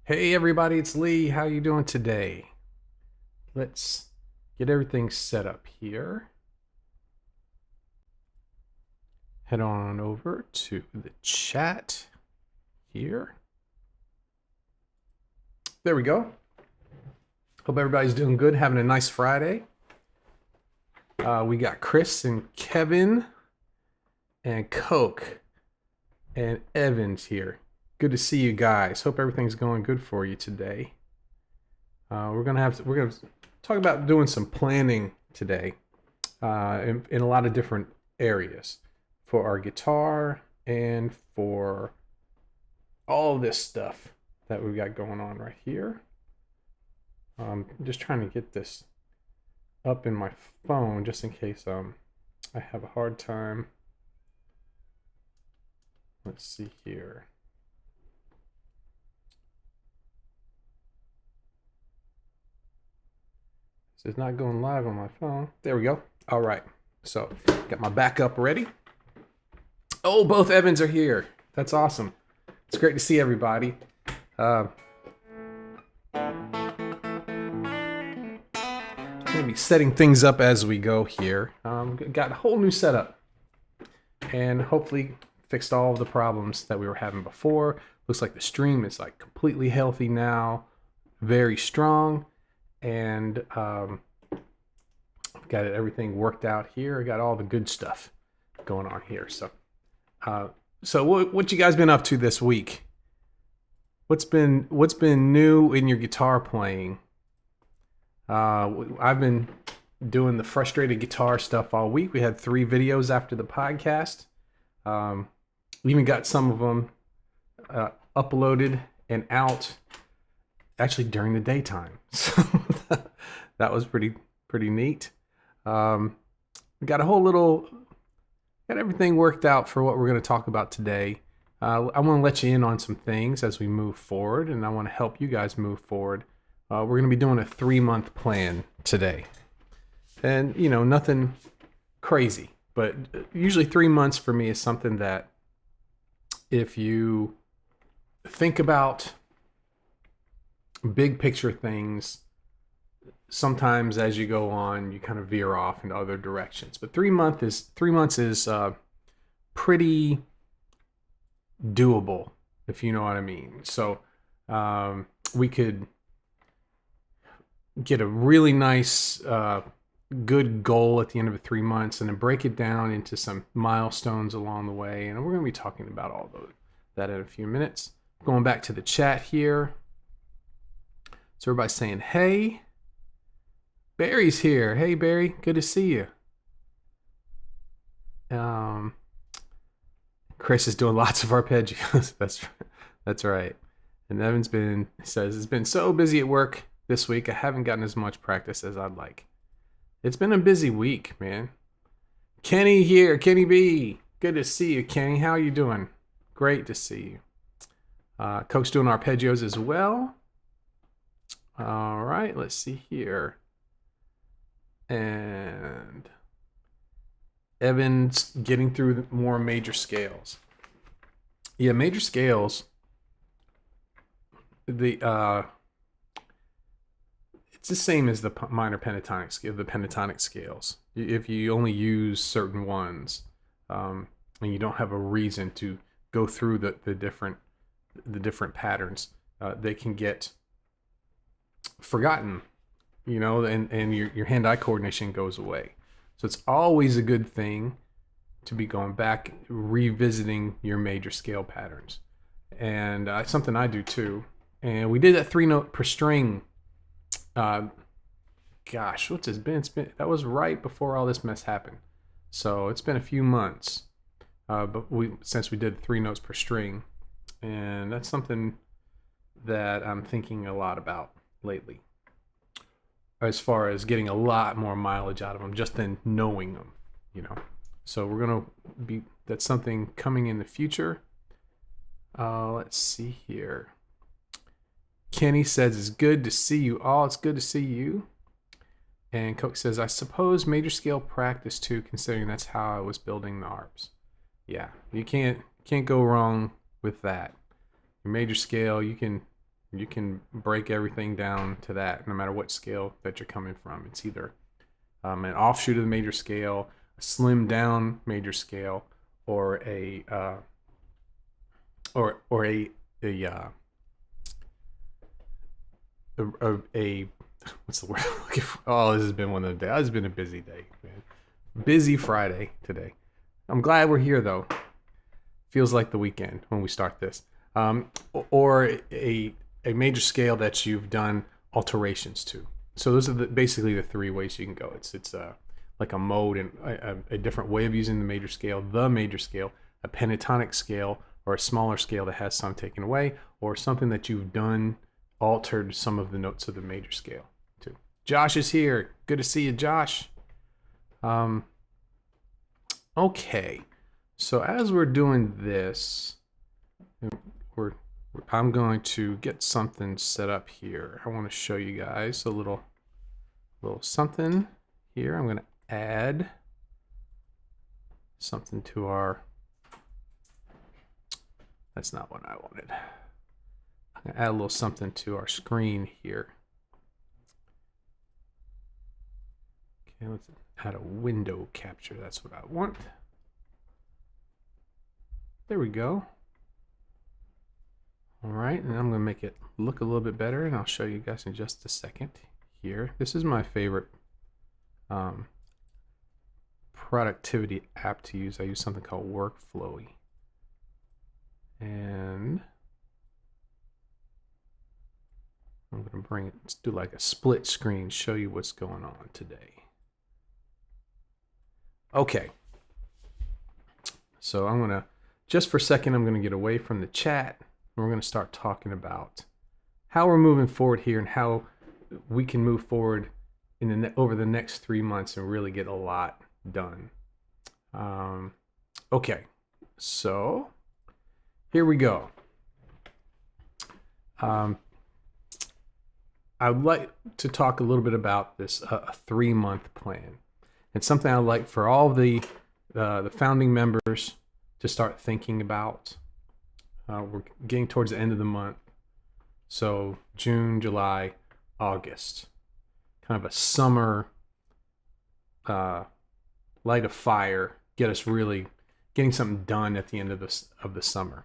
Hey everybody, it's Lee. How you doing today? Let's get everything set up here. Head on over to the chat here. There we go. Hope everybody's doing good, having a nice Friday. We got Chris and Kevin and Coke and Evans here. Good to see you guys. Hope everything's going good for you today. We're gonna talk about doing some planning today in a lot of different areas for our guitar and for all this stuff that we've got going on right here. I'm just trying to get this up in my phone just in case I have a hard time. Let's see here. This is not going live on my phone. There we go. All right. So got my backup ready. Oh, both Evans are here. That's awesome. It's great to see everybody. Gonna be setting things up as we go here. Got a whole new setup, and hopefully fixed all of the problems that we were having before. Looks like the stream is like completely healthy now, very strong, and I've got everything worked out here. I got all the good stuff going on here. So what you guys been up to this week? What's been new in your guitar playing? I've been doing the frustrated guitar stuff all week. We had 3 videos after the podcast. We even got some of them uploaded and out actually during the daytime. So that was pretty neat. We got got everything worked out for what we're going to talk about today. I want to let you in on some things as we move forward, and I want to help you guys move forward. We're going to be doing a 3-month plan today. And, nothing crazy, but usually 3 months for me is something that if you think about big picture things, sometimes as you go on, you kind of veer off into other directions. But 3 months is pretty doable, if you know what I mean. So we could get a really nice, good goal at the end of 3 months, and then break it down into some milestones along the way. And we're going to be talking about all that in a few minutes. Going back to the chat here. So everybody's saying, hey. Barry's here. Hey, Barry. Good to see you. Chris is doing lots of arpeggios. That's right. And Evan's says, it's been so busy at work this week. I haven't gotten as much practice as I'd like. It's been a busy week, man. Kenny here. Kenny B. Good to see you, Kenny. How are you doing? Great to see you. Coach doing arpeggios as well. All right. Let's see here. And Evan's getting through more major scales. Yeah, major scales. It's the same as the minor pentatonic scale, the pentatonic scales. If you only use certain ones, and you don't have a reason to go through the different patterns, they can get forgotten. And your hand-eye coordination goes away. So it's always a good thing to be going back, revisiting your major scale patterns. And it's something I do too. And we did that 3-note per string. Gosh, what's it been? That was right before all this mess happened. So it's been a few months, but since we did 3 notes per string. And that's something that I'm thinking a lot about lately, as far as getting a lot more mileage out of them just in knowing them, So we're going to that's something coming in the future. Let's see here. Kenny says, it's good to see you all. It's good to see you. And Coke says, I suppose major scale practice too, considering that's how I was building the harps. Yeah, you can't go wrong with that. Your major scale, you can You can break everything down to that, no matter what scale that you're coming from. It's either an offshoot of the major scale, a slimmed down major scale, or a or a, a what's the word I'm looking for? Oh, this has been one of the days. It's been a busy day, man. Busy Friday today. I'm glad we're here though. Feels like the weekend when we start this. Or a major scale that you've done alterations to. So those are basically the three ways you can go. It's like a mode and a different way of using the major scale, a pentatonic scale, or a smaller scale that has some taken away, or something that you've done, altered some of the notes of the major scale too. Josh is here. Good to see you, Josh. Okay. So as we're doing this, I'm going to get something set up here. I want to show you guys a little something here. I'm going to add something to our. That's not what I wanted. I'm going to add a little something to our screen here. Okay, let's add a window capture. That's what I want. There we go. All right, and I'm going to make it look a little bit better, and I'll show you guys in just a second here. This is my favorite productivity app to use. I use something called Workflowy. And I'm going to bring it, let's do like a split screen, show you what's going on today. Okay. So I'm going to, just for a second, I'm going to get away from the chat. And we're going to start talking about how we're moving forward here and how we can move forward over the next 3 months and really get a lot done. Okay, so here we go. I'd like to talk a little bit about this a 3-month plan. It's something I'd like for all the founding members to start thinking about. We're getting towards the end of the month. So June, July, August. Kind of a summer light a fire, get us really getting something done at the end of the summer.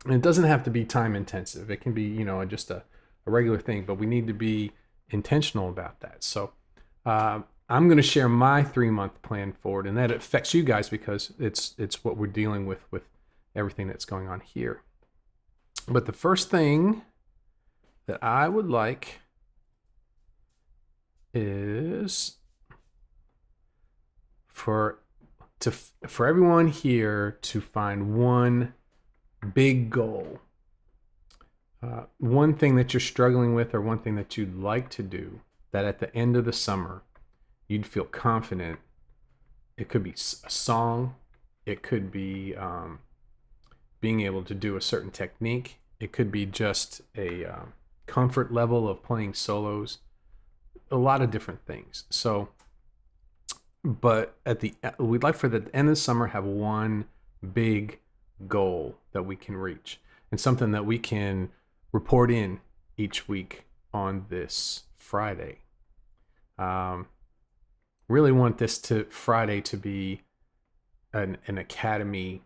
And it doesn't have to be time intensive. It can be, just a regular thing, but we need to be intentional about that. So I'm going to share my 3-month plan forward, and that affects you guys because it's what we're dealing with everything that's going on here. But the first thing that I would like is for everyone here to find one big goal. One thing that you're struggling with, or one thing that you'd like to do, that at the end of the summer you'd feel confident. It could be a song, it could be being able to do a certain technique, it could be just a comfort level of playing solos, a lot of different things. So, but we'd like for the end of the summer have one big goal that we can reach, and something that we can report in each week on this Friday. Really want this Friday to be an academy,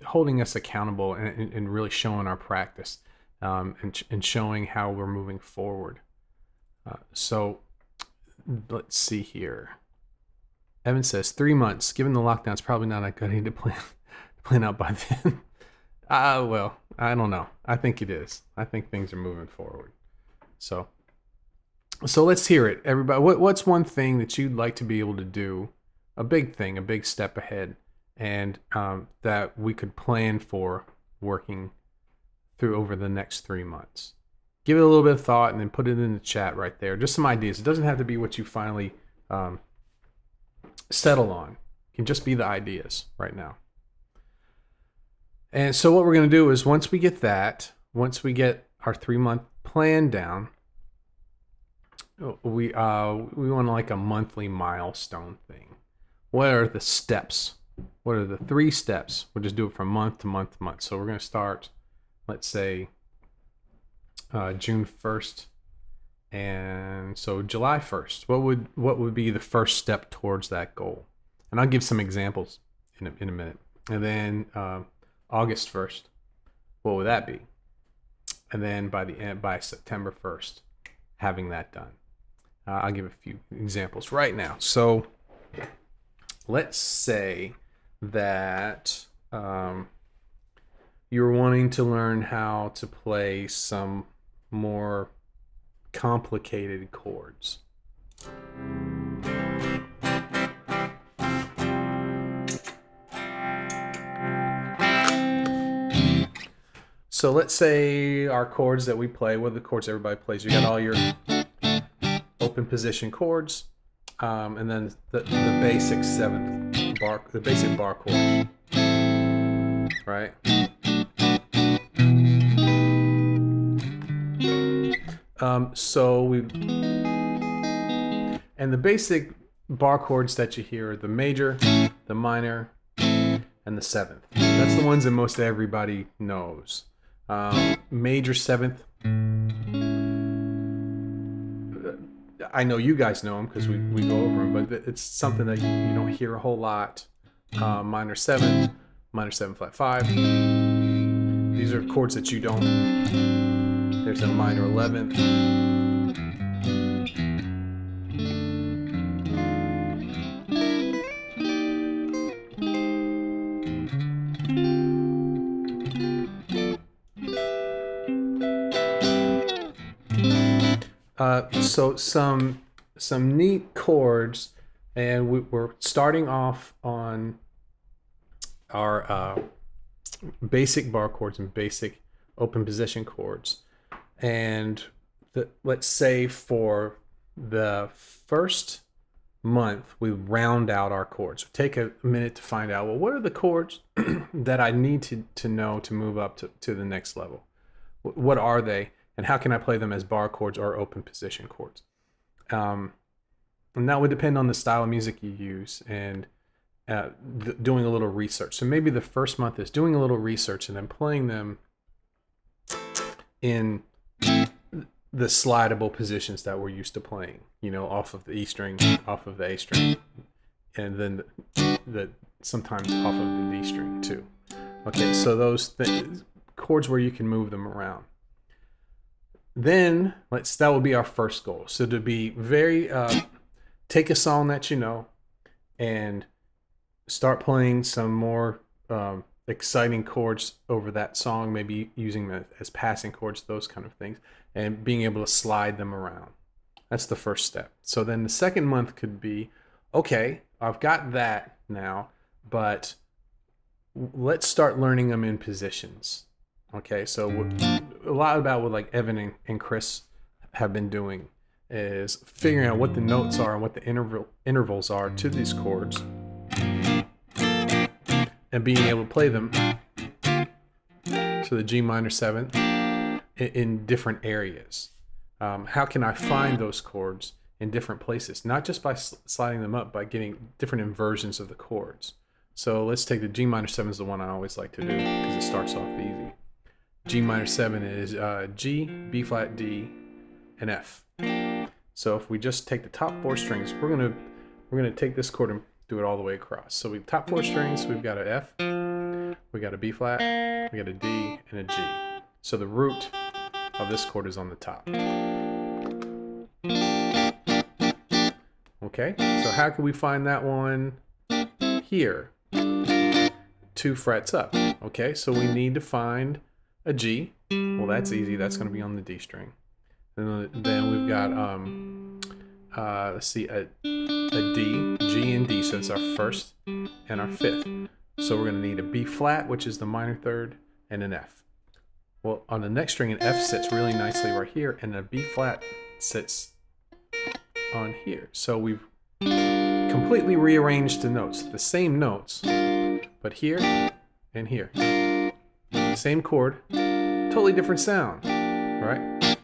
holding us accountable and really showing our practice, and showing how we're moving forward. So let's see here. Evan says 3 months. Given the lockdown, it's probably not a good idea to plan out by then. Well, I don't know. I think it is. I think things are moving forward. So let's hear it, everybody. What's one thing that you'd like to be able to do? A big thing, a big step ahead, and that we could plan for working through over the next 3 months. Give it a little bit of thought and then put it in the chat right there. Just some ideas. It doesn't have to be what you finally settle on. It can just be the ideas right now. And so what we're going to do is once we get our 3-month plan down, we want like a monthly milestone thing. What are the steps what are the 3 steps? We'll just do it from month to month to month. So we're going to start, let's say, June 1st. And so July 1st, what would be the first step towards that goal? And I'll give some examples in a minute. And then August 1st, what would that be? And then by September 1st, having that done. I'll give a few examples right now. So let's say that you're wanting to learn how to play some more complicated chords. So let's say our chords that we play, what are the chords everybody plays? You got all your open position chords, and then the basic the basic bar chord, right? And the basic bar chords that you hear are the major, the minor, and the 7th. That's the ones that most everybody knows. Major 7th, I know you guys know them because we go over them, but it's something that you don't hear a whole lot. Minor 7th, minor 7 flat 5. These are chords that you don't. There's a minor 11th. So some neat chords, and we're starting off on our basic bar chords and basic open position chords. And let's say for the first month, we round out our chords. Take a minute to find out, well, what are the chords that I need to know to move up to the next level? What are they? And how can I play them as bar chords or open position chords? And that would depend on the style of music you use and doing a little research. So maybe the first month is doing a little research and then playing them in the slidable positions that we're used to playing, off of the E string, off of the A string, and then sometimes off of the D string too. Okay, so those chords where you can move them around. Then that will be our first goal. So to be very, take a song that you know and start playing some more exciting chords over that song, maybe using them as passing chords, those kind of things, and being able to slide them around. That's the first step. So then the second month could be, okay, I've got that now, but let's start learning them in positions. Okay, so a lot about what like Evan and Chris have been doing is figuring out what the notes are and what the intervals are to these chords and being able to play them. So the G minor 7th in different areas. How can I find those chords in different places? Not just by sliding them up, by getting different inversions of the chords. So let's take the G minor 7 is the one I always like to do because it starts off easy. G minor 7 is G, B flat, D, and F. So if we just take the top 4 strings, we're gonna take this chord and do it all the way across. So we've top 4 strings, we've got an F, we got a B flat, we got a D, and a G. So the root of this chord is on the top. Okay, so how can we find that one here? 2 frets up. Okay, so we need to find a G. Well, that's easy. That's going to be on the D string. And then we've got let's see, a D, G, and D. So it's our first and our 5th. So we're going to need a B flat, which is the minor 3rd, and an F. Well, on the next string, an F sits really nicely right here, and a B flat sits on here. So we've completely rearranged the notes, the same notes, but here and here. Same chord, totally different sound, right?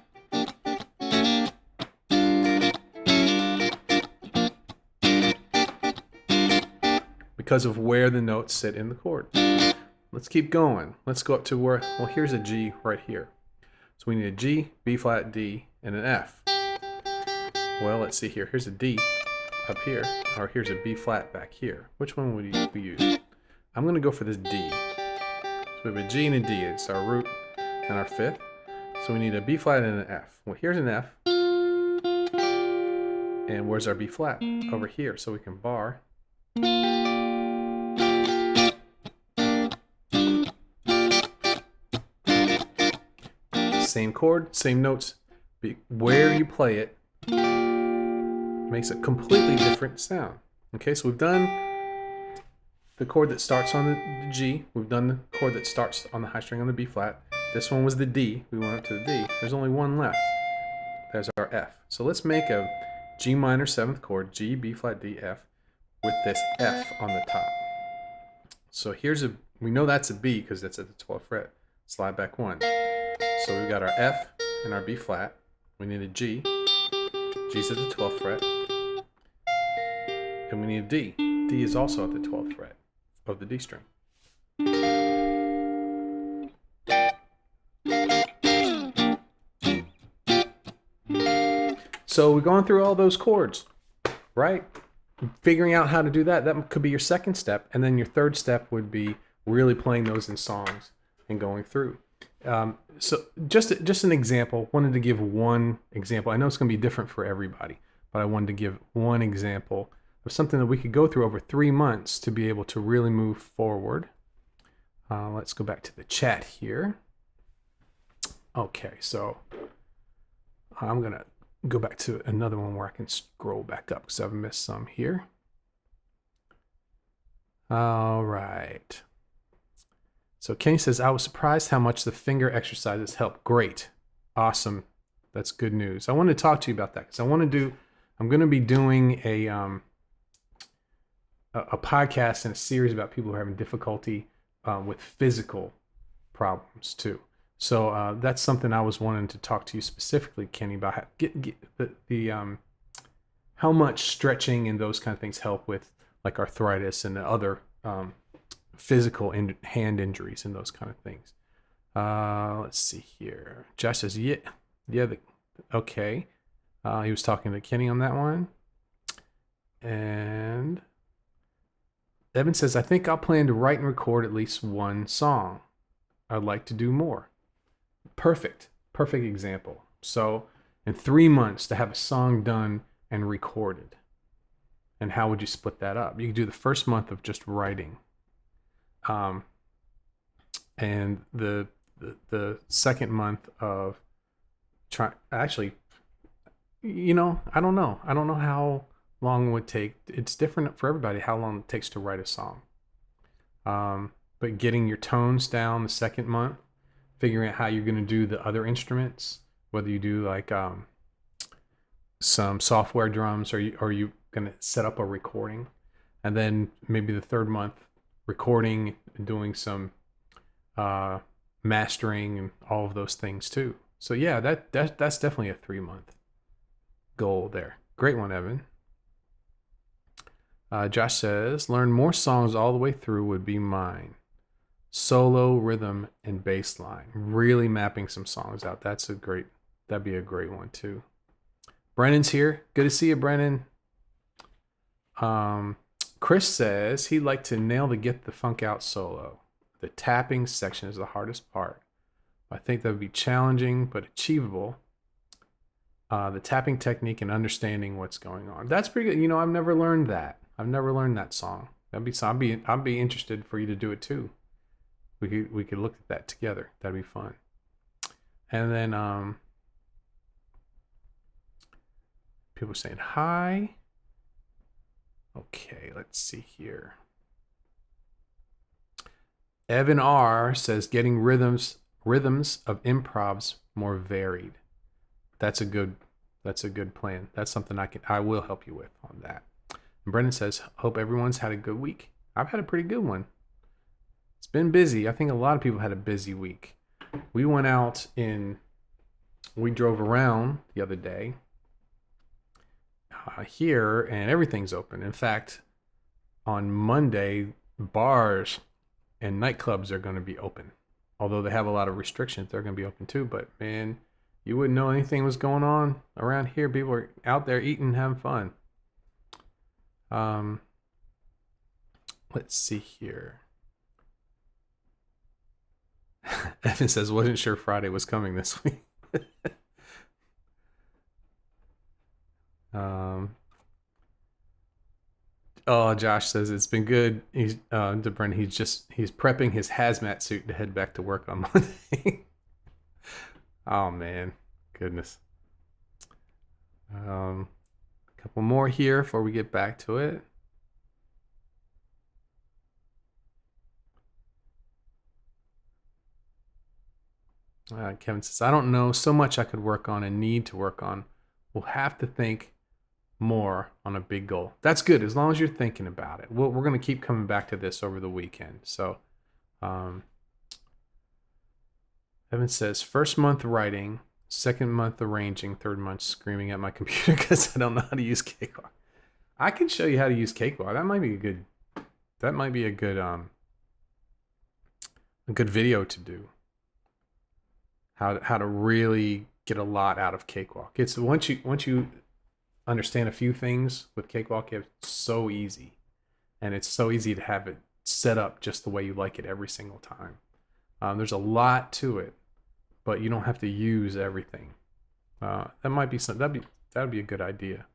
because of where the notes sit in the chord. Let's keep going. Let's go up to where, well, here's a G right here. So we need a G, B flat, D, and an F. Well, let's see here. Here's a D up here, or here's a B flat back here. Which one would we use? I'm going to go for this D. So we have a G and a D. It's our root and our fifth. So we need a B flat and an F. Well, here's an F. And where's our B flat? Over here. So we can bar. Same chord, same notes. Where you play it makes a completely different sound. Okay, so we've done the chord that starts on the G. We've done the chord that starts on the high string on the B flat. This one was the D. We went up to the D. There's only one left. There's our F. So let's make a G minor 7th chord, G, B flat, D, F, with this F on the top. So here's a, we know that's a B because that's at the 12th fret. Slide back one. So we've got our F and our B flat. We need a G. G's at the 12th fret. And we need a D. D is also at the 12th fret of the D string. So we're going through all those chords, right? Figuring out how to do that. That could be your second step. And then your third step would be really playing those in songs and going through. So just an example. Wanted to give one example. I know it's going to be different for everybody, but I wanted to give one example of something that we could go through over 3 months to be able to really move forward. Let's go back to the chat here. Okay, so I'm going to go back to another one where I can scroll back up because I've missed some here. All right. So Kenny says, I was surprised how much the finger exercises help. Great. Awesome. That's good news. I want to talk to you about that because I'm going to be doing a podcast and a series about people who are having difficulty with physical problems too. So that's something I was wanting to talk to you specifically, Kenny, about how, how much stretching and those kind of things help with like arthritis and other physical hand injuries and those kind of things. Let's see here. Josh says, okay. He was talking to Kenny on that one. And Evan says, I think I'll plan to write and record at least one song. I'd like to do more. Perfect example. So in 3 months to have a song done and recorded. And how would you split that up? You could do the first month of just writing. And the second month of actually, I don't know how long it would take. It's different for everybody how long it takes to write a song. But getting your tones down the second month, figuring out how you're going to do the other instruments, whether you do like some software drums or are you going to set up a recording, and then maybe the third month recording and doing some mastering and all of those things too. So yeah, that's definitely a 3 month goal there. Great one, Evan. Josh says, learn more songs all the way through would be mine. Solo, rhythm, and bass line. Really mapping some songs out. That'd be a great one too. Brennan's here. Good to see you, Brennan. Chris says he'd like to nail the Get the Funk Out solo. The tapping section is the hardest part. I think that would be challenging but achievable. The tapping technique and understanding what's going on. That's pretty good. I've never learned that. I've never learned that song. I'd be interested for you to do it too. We could look at that together. That'd be fun. And then people saying hi. Okay, let's see here. Evan R says getting rhythms of improvs more varied. That's a good plan. That's something I will help you with on that. And Brendan says, hope everyone's had a good week. I've had a pretty good one. It's been busy. I think a lot of people had a busy week. We drove around the other day here and everything's open. In fact, on Monday, bars and nightclubs are going to be open. Although they have a lot of restrictions, they're going to be open too. But man, you wouldn't know anything was going on around here. People are out there eating, having fun. Let's see here. Evan says, wasn't sure Friday was coming this week. Oh, Josh says it's been good. He's to Brent, he's prepping his hazmat suit to head back to work on Monday. Oh man, goodness. A couple more here before we get back to it. Kevin says, I don't know so much I could work on and need to work on. We'll have to think more on a big goal. That's good as long as you're thinking about it. We're going to keep coming back to this over the weekend. So Evan says, first month writing, second month arranging, third month screaming at my computer because I don't know how to use Cakewalk. I can show you how to use Cakewalk. That might be a good video to do. How to really get a lot out of Cakewalk. It's once you understand a few things with Cakewalk, it's so easy. And it's so easy to have it set up just the way you like it every single time. There's a lot to it, but you don't have to use everything. That might be something that'd be a good idea.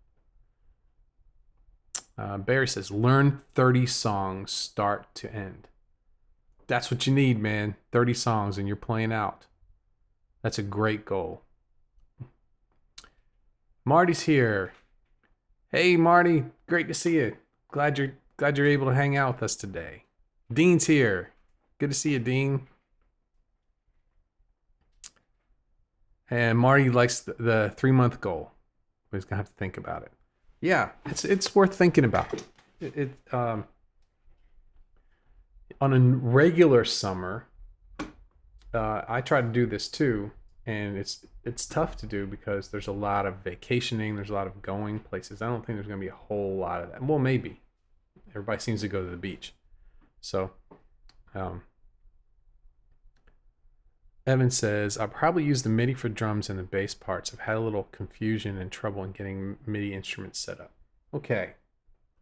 Barry says, learn 30 songs start to end. That's what you need, man. 30 songs and you're playing out. That's a great goal. Marty's here. Hey, Marty, great to see you. Glad you're able to hang out with us today. Dean's here. Good to see you, Dean. And Marty likes the 3-month goal. He's gonna have to think about it. Yeah, it's worth thinking about. On a regular summer, I try to do this too, and it's tough to do because there's a lot of vacationing, there's a lot of going places. I don't think there's going to be a whole lot of that. Well, maybe. Everybody seems to go to the beach. So, Evan says, I'll probably use the MIDI for drums and the bass parts. I've had a little confusion and trouble in getting MIDI instruments set up. Okay.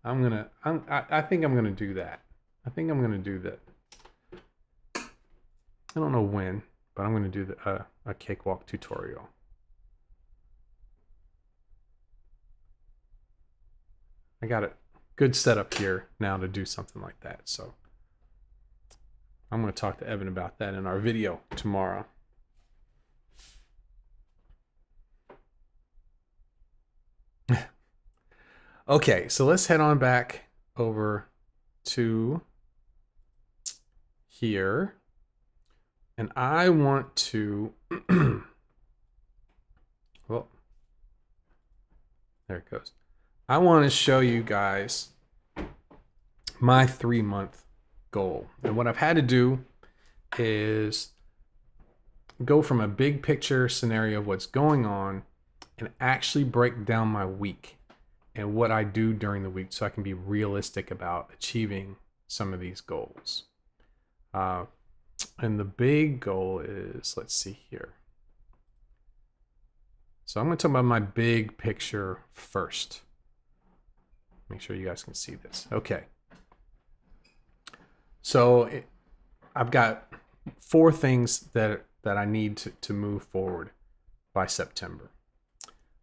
I think I'm gonna do that. I think I'm gonna do that. I don't know when, but I'm going to do a Cakewalk tutorial. I got a good setup here now to do something like that. So I'm going to talk to Evan about that in our video tomorrow. Okay, so let's head on back over to here. And I want to, well, there it goes. I want to show you guys my 3-month goal. And what I've had to do is go from a big picture scenario of what's going on and actually break down my week and what I do during the week so I can be realistic about achieving some of these goals. And the big goal is, let's see here. So I'm going to talk about my big picture first. Make sure you guys can see this. Okay. So I've got 4 things that I need to move forward by September.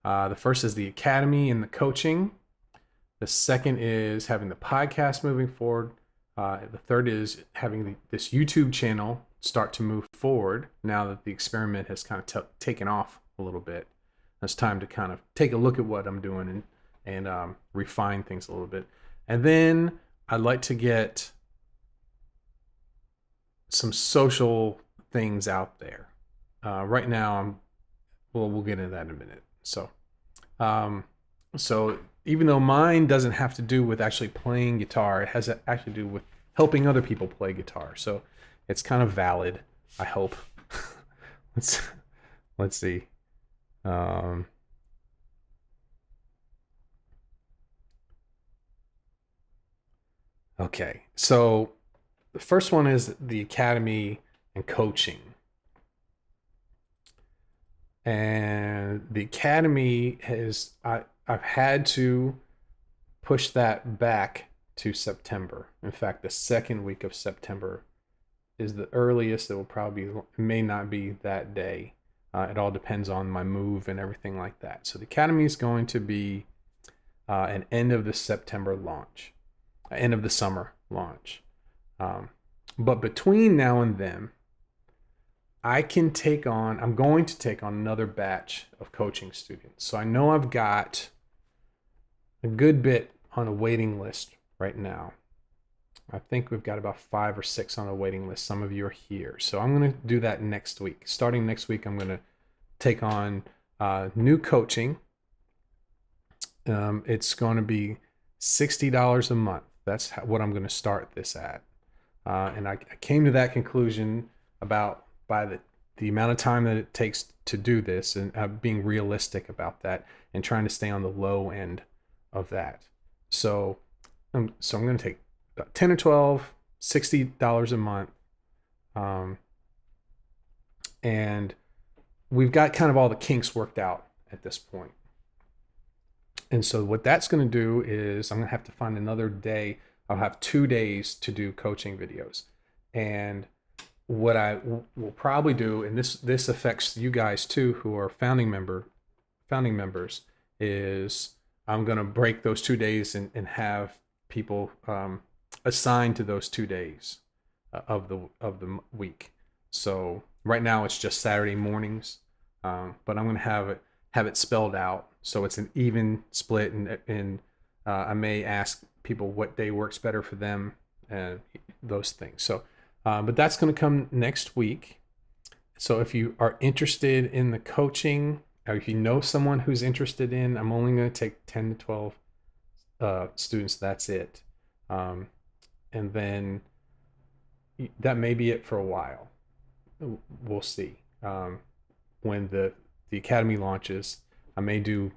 The first is the academy and the coaching. The second is having the podcast moving forward. The third is having this YouTube channel start to move forward now that the experiment has kind of taken off a little bit. It's time to kind of take a look at what I'm doing and refine things a little bit. And then I'd like to get some social things out there. Right now, we'll get into that in a minute. So even though mine doesn't have to do with actually playing guitar, it has to actually do with helping other people play guitar. So it's kind of valid, I hope. let's see. Okay, so the first one is the academy and coaching. And the academy I've had to push that back to September. In fact, the second week of September is the earliest. It will probably it may not be that day. It all depends on my move and everything like that. So the academy is going to be an end of the September launch, end of the summer launch. But between now and then, I'm going to take on another batch of coaching students. So I know I've got a good bit on a waiting list right now. I think we've got about 5 or 6 on a waiting list. Some of you are here. So I'm going to do that next week. Starting next week, I'm going to take on new coaching. It's going to be $60 a month. That's what I'm going to start this at. And I came to that conclusion about by the amount of time that it takes to do this, and being realistic about that and trying to stay on the low end of that. So I'm going to take about 10 or 12, $60 a month. And we've got kind of all the kinks worked out at this point. And so what that's going to do is I'm going to have to find another day. I'll have 2 days to do coaching videos. And what I will probably do, and this affects you guys too, who are founding members, is I'm going to break those 2 days and have people assigned to those 2 days of the week. So right now it's just Saturday mornings, but I'm going to have it spelled out so it's an even split, and I may ask people what day works better for them and those things. So, but that's going to come next week. So if you are interested in the coaching, or if you know someone who's interested in, I'm only going to take 10 to 12 students. That's it. And then that may be it for a while. We'll see. When the academy launches, I may do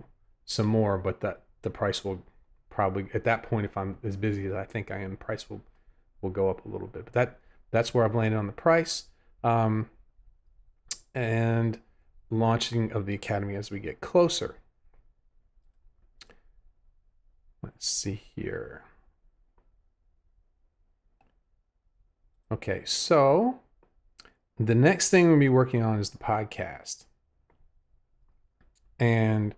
some more, but the price will probably, at that point, if I'm as busy as I think I am, price will go up a little bit. But that's where I've landed on the price. And launching of the academy as we get closer. Let's see here. Okay, so the next thing we'll be working on is the podcast. And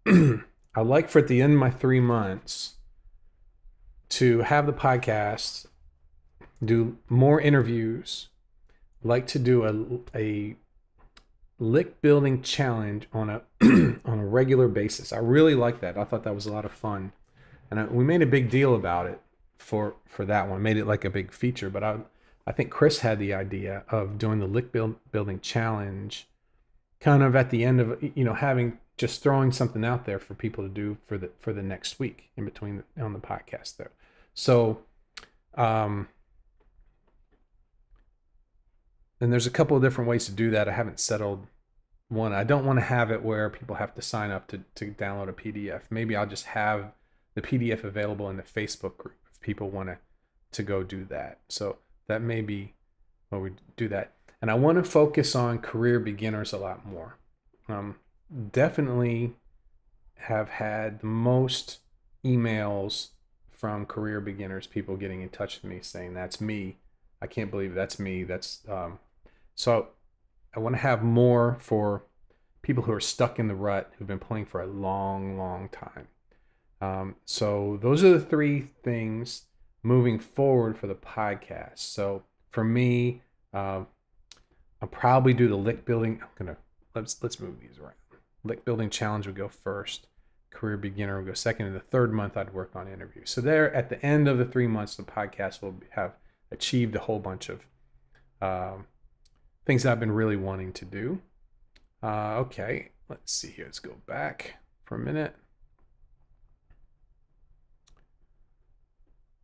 I'd like for at the end of my 3 months to have the podcast, do more interviews, like to do a lick building challenge on a on a regular basis. I really like that. I thought that was a lot of fun, and we made a big deal about it for that one. Made it like a big feature. But I think Chris had the idea of doing the lick building challenge, kind of at the end of having just throwing something out there for people to do for the next week in between on the podcast there. So, and there's a couple of different ways to do that. I haven't settled one. I don't want to have it where people have to sign up to download a PDF. Maybe I'll just have the PDF available in the Facebook group if people want to go do that. So that may be where we do that. And I want to focus on career beginners a lot more. Definitely have had the most emails from career beginners, people getting in touch with me saying, that's me. I can't believe that's me. So I want to have more for people who are stuck in the rut, who've been playing for a long, long time. So those are the 3 things moving forward for the podcast. So for me, I'll probably do the lick building. Let's move these around. Lick building challenge would go first. Career beginner would go second. In the 3rd month, I'd work on interviews. So there, at the end of the 3 months, the podcast will have achieved a whole bunch of things that I've been really wanting to do. Okay, let's see here. Let's go back for a minute.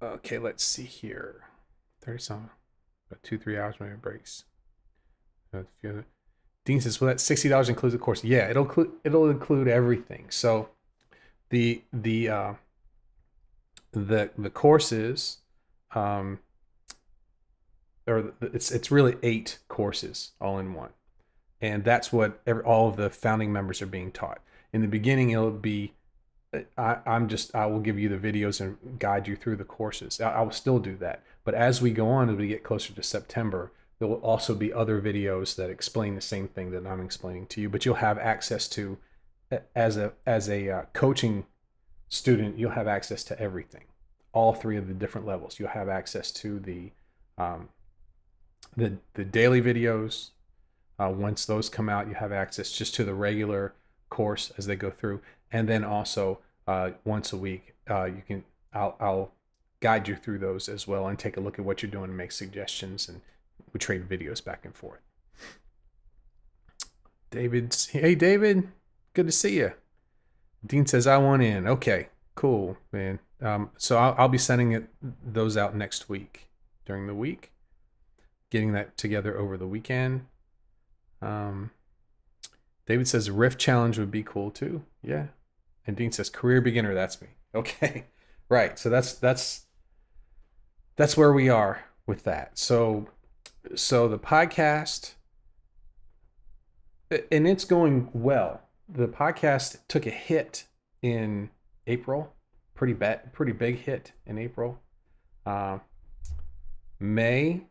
Okay, let's see here. 30 some, about 2-3 hours maybe breaks. Dean says, well, that $60 includes the course. Yeah, it'll include everything. So the courses um, or it's really 8 courses all in one, and that's what all of the founding members are being taught. In the beginning, it'll be I will give you the videos and guide you through the courses. I will still do that, but as we go on, as we get closer to September, there will also be other videos that explain the same thing that I'm explaining to you. But you'll have access to, as a coaching student, you'll have access to everything, all 3 of the different levels. You'll have access to um, the daily videos. Once those come out, you have access just to the regular course as they go through, and then also once a week, I'll guide you through those as well and take a look at what you're doing and make suggestions, and we trade videos back and forth. Hey David, good to see you. Dean says I want in. Okay, cool, man. So I'll be sending those out next week, during the week, getting that together over the weekend. David says Rift Challenge would be cool too. Yeah. And Dean says career beginner. That's me. Okay. Right. So that's where we are with that. So the podcast, and it's going well. The podcast took a hit in April, pretty big hit in April. May,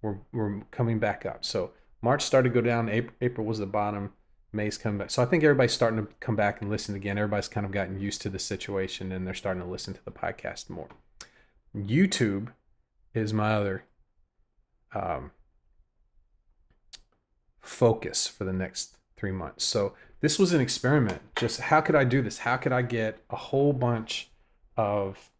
we're coming back up. So March started to go down. April was the bottom. May's coming back. So I think everybody's starting to come back and listen again. Everybody's kind of gotten used to the situation, and they're starting to listen to the podcast more. YouTube is my other focus for the next 3 months. So this was an experiment. Just how could I do this? How could I get a whole bunch of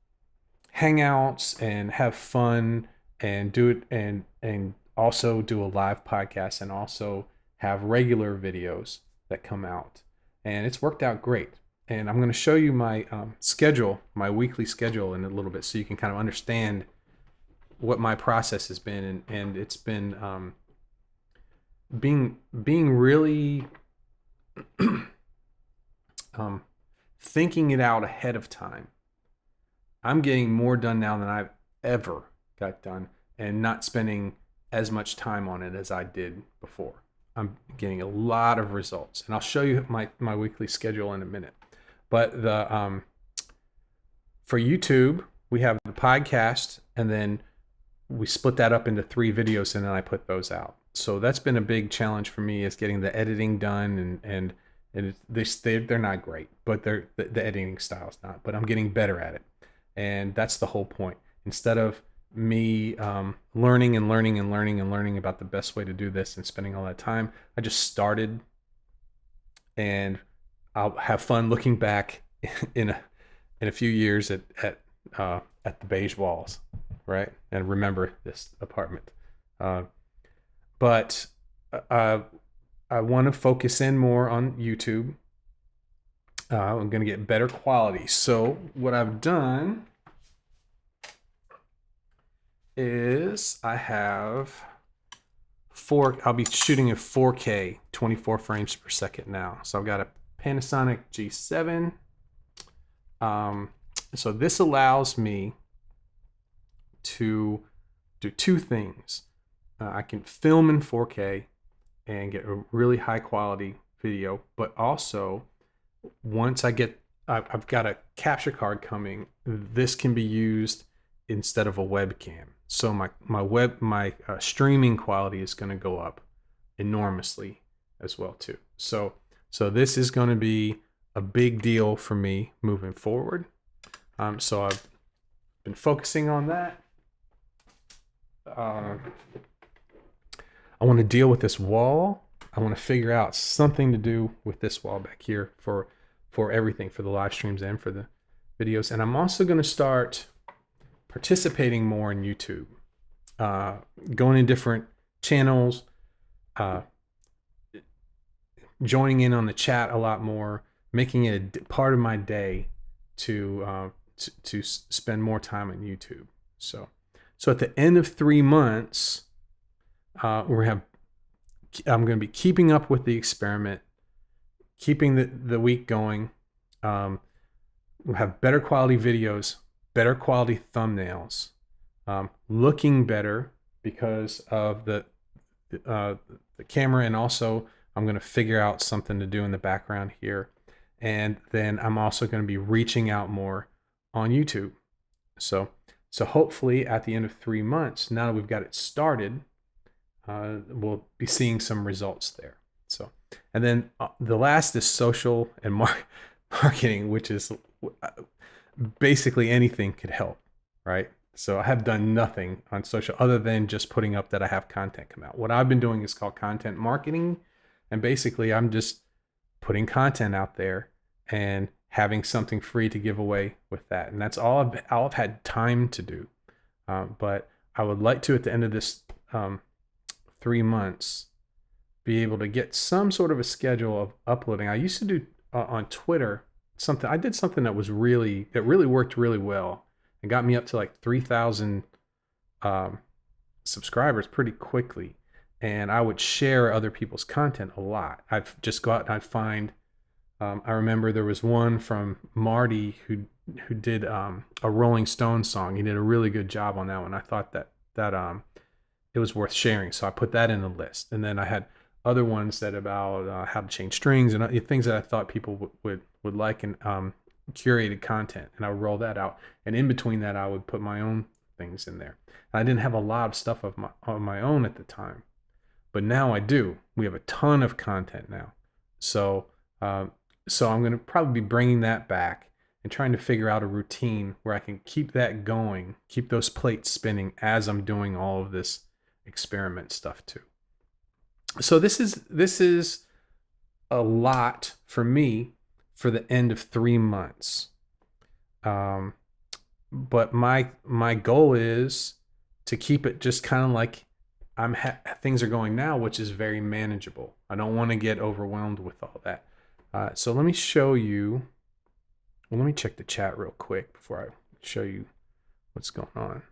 hangouts and have fun and do it and also do a live podcast and also have regular videos that come out? And it's worked out great. And I'm going to show you my schedule, my weekly schedule in a little bit, so you can kind of understand what my process has been. And it's been being really thinking it out ahead of time. I'm getting more done now than I've ever got done, and not spending as much time on it as I did before. I'm getting a lot of results, and I'll show you my weekly schedule in a minute. But the for YouTube, we have the podcast, and then we split that up into 3 videos, and then I put those out. So that's been a big challenge for me, is getting the editing done, and they're not great, but the editing style is not. But I'm getting better at it, and that's the whole point. Instead of me learning about the best way to do this and spending all that time, I just started, and I'll have fun looking back in a few years at the beige walls, right? And remember this apartment. But I want to focus in more on YouTube. I'm going to get better quality. So what I've done is I have I'll be shooting in 4K, 24 frames per second now. So I've got a Panasonic G7. So this allows me to do 2 things. I can film in 4K and get a really high quality video, but also once I've got a capture card coming, this can be used instead of a webcam. So my streaming quality is going to go up enormously as well too. So this is going to be a big deal for me moving forward. So I've been focusing on that. I want to deal with this wall. I want to figure out something to do with this wall back here for everything, for the live streams and for the videos. And I'm also going to start participating more in YouTube, going in different channels, joining in on the chat a lot more, making it a part of my day to spend more time on YouTube. So at the end of 3 months, I'm going to be keeping up with the experiment, keeping the week going. We'll have better quality videos better quality thumbnails, looking better because of the camera, and also I'm going to figure out something to do in the background here. And then I'm also going to be reaching out more on YouTube. So hopefully at the end of 3 months, now that we've got it started, we'll be seeing some results there. So, and then the last is social and marketing, which is basically anything could help, right? So I have done nothing on social other than just putting up that I have content come out. What I've been doing is called content marketing. And basically I'm just putting content out there and having something free to give away with that. And that's all I've had time to do. But I would like to, at the end of this 3 months, be able to get some sort of a schedule of uploading. I used to do on Twitter something. I did something that really worked really well and got me up to like 3,000 subscribers pretty quickly. And I would share other people's content a lot. I've just go out and I'd find, I remember there was one from Marty who did a Rolling Stones song. He did a really good job on that one. I thought that it was worth sharing. So I put that in the list. And then I had other ones that about how to change strings and things that I thought people would like, and curated content. And I would roll that out. And in between that, I would put my own things in there. And I didn't have a lot of stuff of my own at the time. But now I do. We have a ton of content now. So I'm going to probably be bringing that back and trying to figure out a routine where I can keep that going, keep those plates spinning as I'm doing all of this experiment stuff too. So this is a lot for me for the end of 3 months. But my goal is to keep it just kind of like things are going now, which is very manageable. I don't want to get overwhelmed with all that. So let me show you. Well, let me check the chat real quick before I show you what's going on.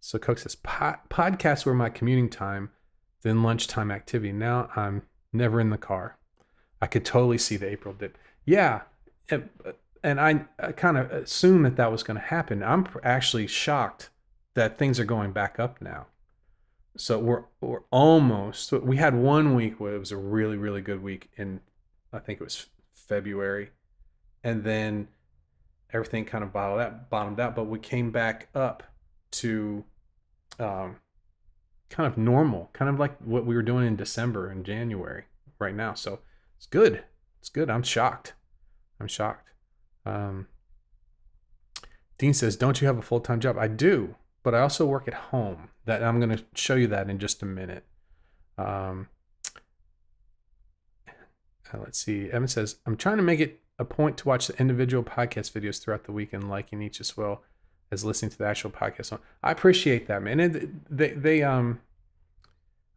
So Coke says, podcasts were my commuting time, then lunchtime activity. Now I'm never in the car. I could totally see the April dip. Yeah. And I kind of assumed that was going to happen. I'm actually shocked that things are going back up now. So we're almost. We had 1 week where it was a really, really good week in, I think it was February, and then everything kind of bottomed out. But we came back up to kind of normal, kind of like what we were doing in December and January right now. So it's good. It's good. I'm shocked. Dean says, don't you have a full-time job? I do, but I also work at home. That I'm going to show you that in just a minute. Let's see. Evan says, I'm trying to make it a point to watch the individual podcast videos throughout the week and liking each as well as listening to the actual podcast. I appreciate that, man. And they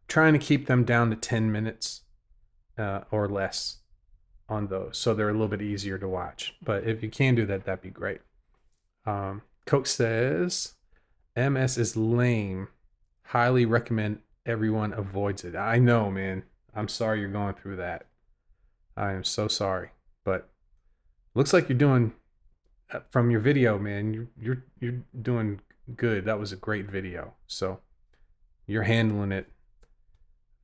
trying to keep them down to 10 minutes or less on those, so they're a little bit easier to watch. But if you can do that, that'd be great. Coke says, MS is lame. Highly recommend everyone avoids it. I know, man. I'm sorry you're going through that. I am so sorry. But looks like you're doing, from your video, man, you're doing good. That was a great video. So you're handling it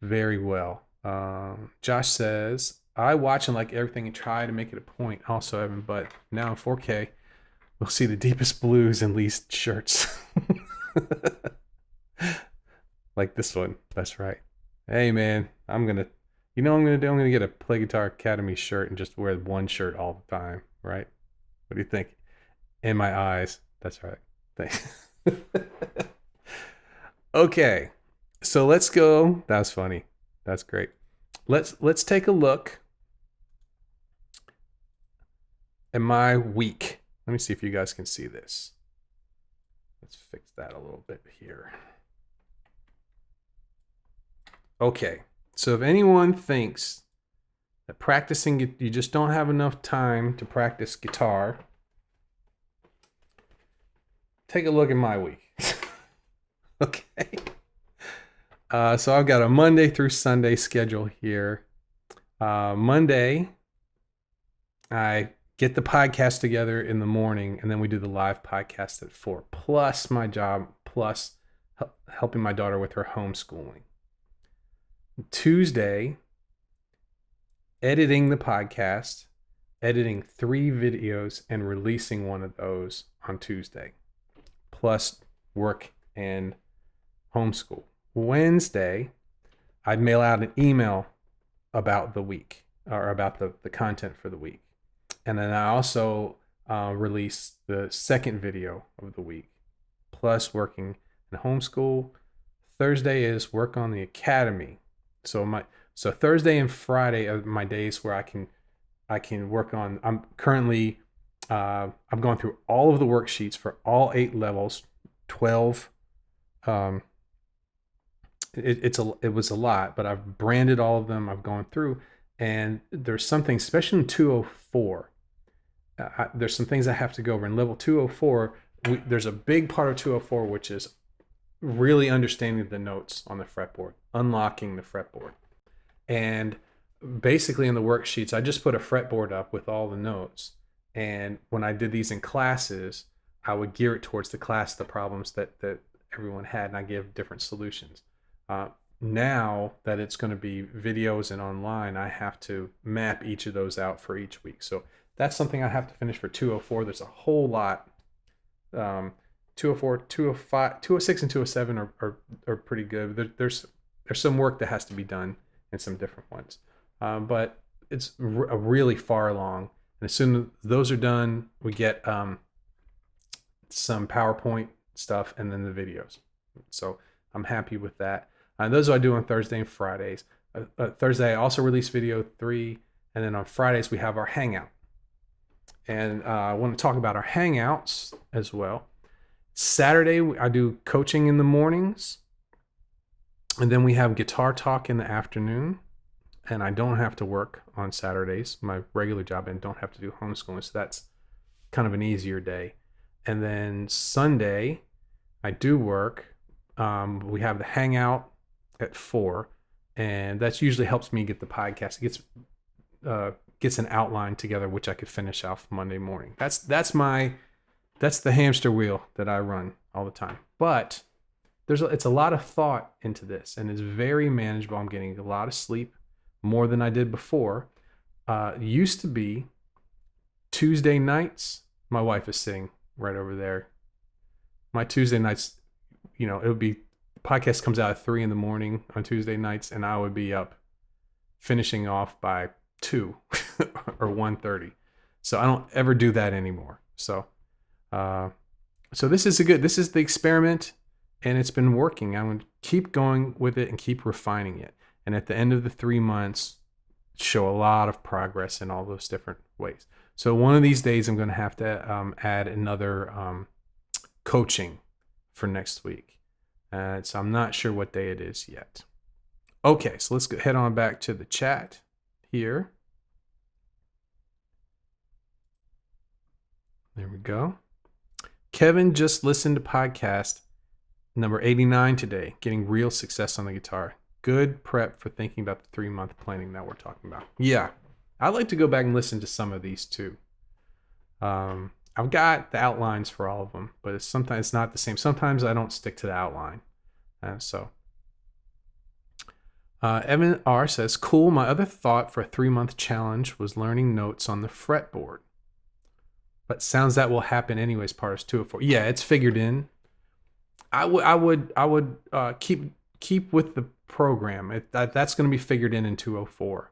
very well. Josh says, I watch and like everything and try to make it a point. Also, Evan, but now in 4K, we'll see the deepest blues and least shirts. Like this one. That's right. Hey, man, I'm going to get a Play Guitar Academy shirt and just wear one shirt all the time, right? What do you think? In my eyes. That's right. Thanks. Okay. So let's go. That's funny. That's great. Let's take a look at my week. Let me see if you guys can see this. Let's fix that a little bit here. Okay, so if anyone thinks that practicing, you just don't have enough time to practice guitar, take a look at my week. Okay. So I've got a Monday through Sunday schedule here. Monday, I get the podcast together in the morning, and then we do the live podcast at 4, plus my job, plus helping my daughter with her homeschooling. Tuesday, editing the podcast, editing 3 videos, and releasing one of those on Tuesday, plus work and homeschool. Wednesday, I'd mail out an email about the week, or about the content for the week. And then I also release the second video of the week, plus working in homeschool. Thursday is work on the academy. So Thursday and Friday are my days where I can work on. I'm currently I'm going through all of the worksheets for all 8 levels, 12. It was a lot, but I've branded all of them. I've gone through, and there's something, especially in 204. There's some things I have to go over in level 204. There's a big part of 204 which is really understanding the notes on the fretboard, unlocking the fretboard. And basically in the worksheets, I just put a fretboard up with all the notes. And when I did these in classes, I would gear it towards the class, the problems that everyone had, and I give different solutions. Now that it's going to be videos and online, I have to map each of those out for each week. So that's something I have to finish for 204. There's a whole lot. 204, 205, 206, and 207 are pretty good. There's some work that has to be done in some different ones. But it's really far along. And as soon as those are done, we get some PowerPoint stuff and then the videos. So I'm happy with that. And those I do on Thursday and Fridays. Thursday I also release video 3, and then on Fridays we have our hangout. And I want to talk about our hangouts as well. Saturday I do coaching in the mornings, and then we have guitar talk in the afternoon. And I don't have to work on Saturdays, my regular job, and don't have to do homeschooling. So that's kind of an easier day. And then Sunday, I do work. We have the hangout at 4, and that usually helps me get the podcast. It gets an outline together, which I could finish off Monday morning. That's the hamster wheel that I run all the time. But it's a lot of thought into this, and it's very manageable. I'm getting a lot of sleep, more than I did before. Used to be Tuesday nights. My wife is sitting right over there. My Tuesday nights, it would be, the podcast comes out at 3 in the morning on Tuesday nights, and I would be up finishing off by 2 or 1:30. So I don't ever do that anymore. So this is the experiment, and it's been working. I'm going to keep going with it and keep refining it. And at the end of the 3 months, show a lot of progress in all those different ways. So one of these days, I'm going to have to add another coaching for next week. So I'm not sure what day it is yet. Okay, so let's head on back to the chat here. There we go. Kevin just listened to podcast number 89 today, getting real success on the guitar. Good prep for thinking about the 3-month planning that we're talking about. Yeah, I'd like to go back and listen to some of these too. I've got the outlines for all of them, but sometimes it's not the same. Sometimes I don't stick to the outline. Evan R says, cool. My other thought for a 3-month challenge was learning notes on the fretboard. But sounds that will happen anyways, part is 204. Yeah, it's figured in. I would keep with the program. That's going to be figured in 204,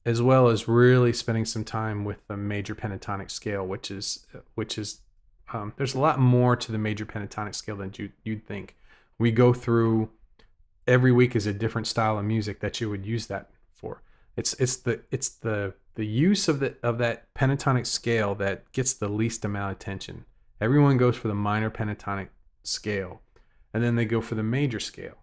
as well as really spending some time with the major pentatonic scale, which is there's a lot more to the major pentatonic scale than you'd think. We go through every week is a different style of music that you would use that for. It's the use of that pentatonic scale that gets the least amount of attention. Everyone goes for the minor pentatonic scale, and then they go for the major scale.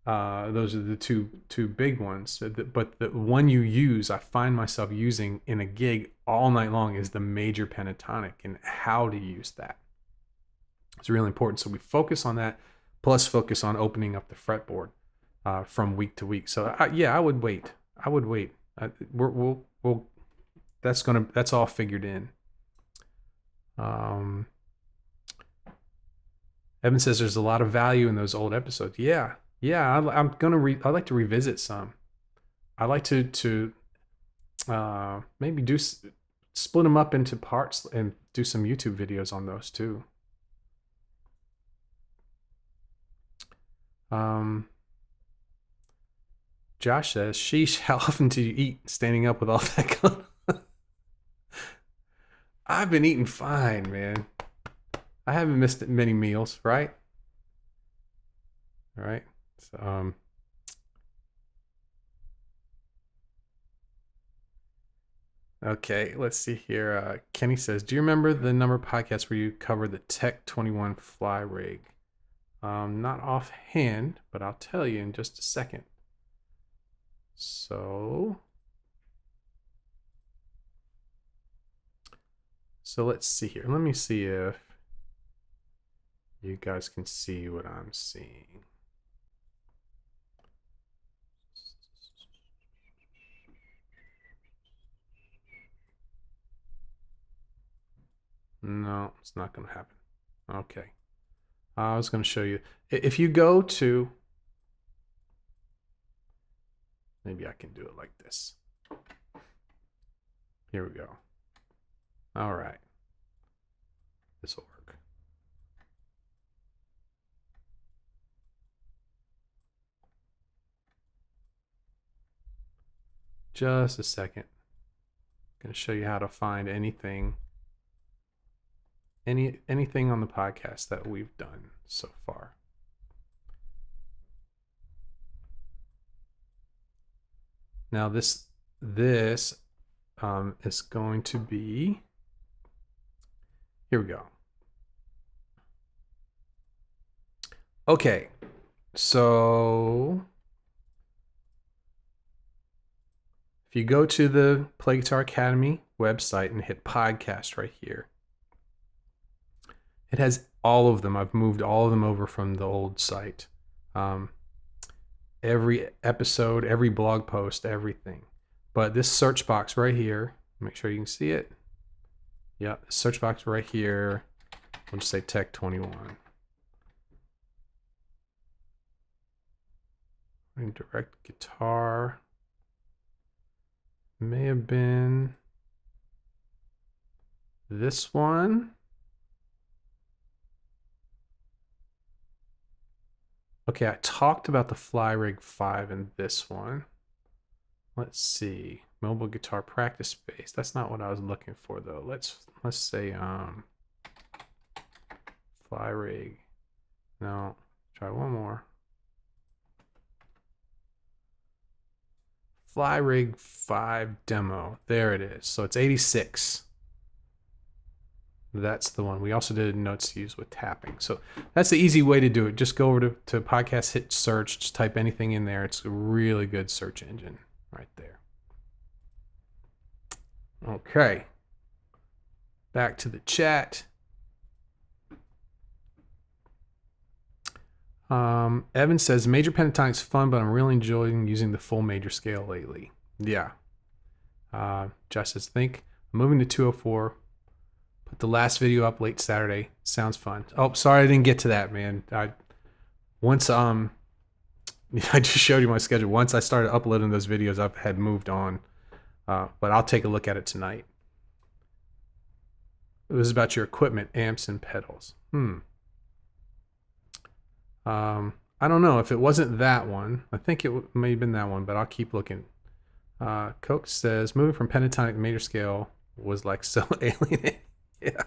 Those are the two big ones. But the one you use, I find myself using in a gig all night long, is the major pentatonic, and how to use that. It's really important. So we focus on that, plus focus on opening up the fretboard from week to week. So I would wait. We'll that's all figured in. Evan says there's a lot of value in those old episodes. Yeah, I like to revisit some. I like to maybe split them up into parts and do some YouTube videos on those too. Josh says, "Sheesh, how often do you eat standing up with all that going on?" I've been eating fine, man. I haven't missed many meals, right? All right. So, okay, let's see here. Kenny says, "Do you remember the number of podcasts where you covered the Tech 21 fly rig?" Not offhand, but I'll tell you in just a second. So let's see here. Let me see if you guys can see what I'm seeing. No, it's not going to happen. Okay. I was going to show you. If you go to, maybe I can do it like this. Here we go. All right. This will work. Just a second. I'm going to show you how to find anything on the podcast that we've done so far. Now this is going to be, here we go. Okay, so if you go to the Play Guitar Academy website and hit podcast right here, it has all of them. I've moved all of them over from the old site. Every episode, every blog post, everything. But this search box right here, make sure you can see it. Yeah, search box right here. We'll just say Tech 21. Direct guitar. May have been this one. Okay, I talked about the Fly Rig 5 in this one. Let's see. Mobile guitar practice space. That's not what I was looking for though. Let's say Fly Rig. No, try one more. Fly Rig 5 demo. There it is. So it's 86. That's the one. We also did notes to use with tapping. So that's the easy way to do it. Just go over to podcast, hit search, just type anything in there. It's a really good search engine right there. Okay. Back to the chat. Evan says, major pentatonic's fun, but I'm really enjoying using the full major scale lately. Yeah. Josh says, I'm moving to 204. Put the last video up late Saturday. Sounds fun. Oh, sorry I didn't get to that, man. I just showed you my schedule. Once I started uploading those videos, I had moved on. But I'll take a look at it tonight. It was about your equipment, amps, and pedals. I don't know if it wasn't that one. I think it may have been that one, but I'll keep looking. Coke says moving from pentatonic to major scale was like so alienating. Yeah,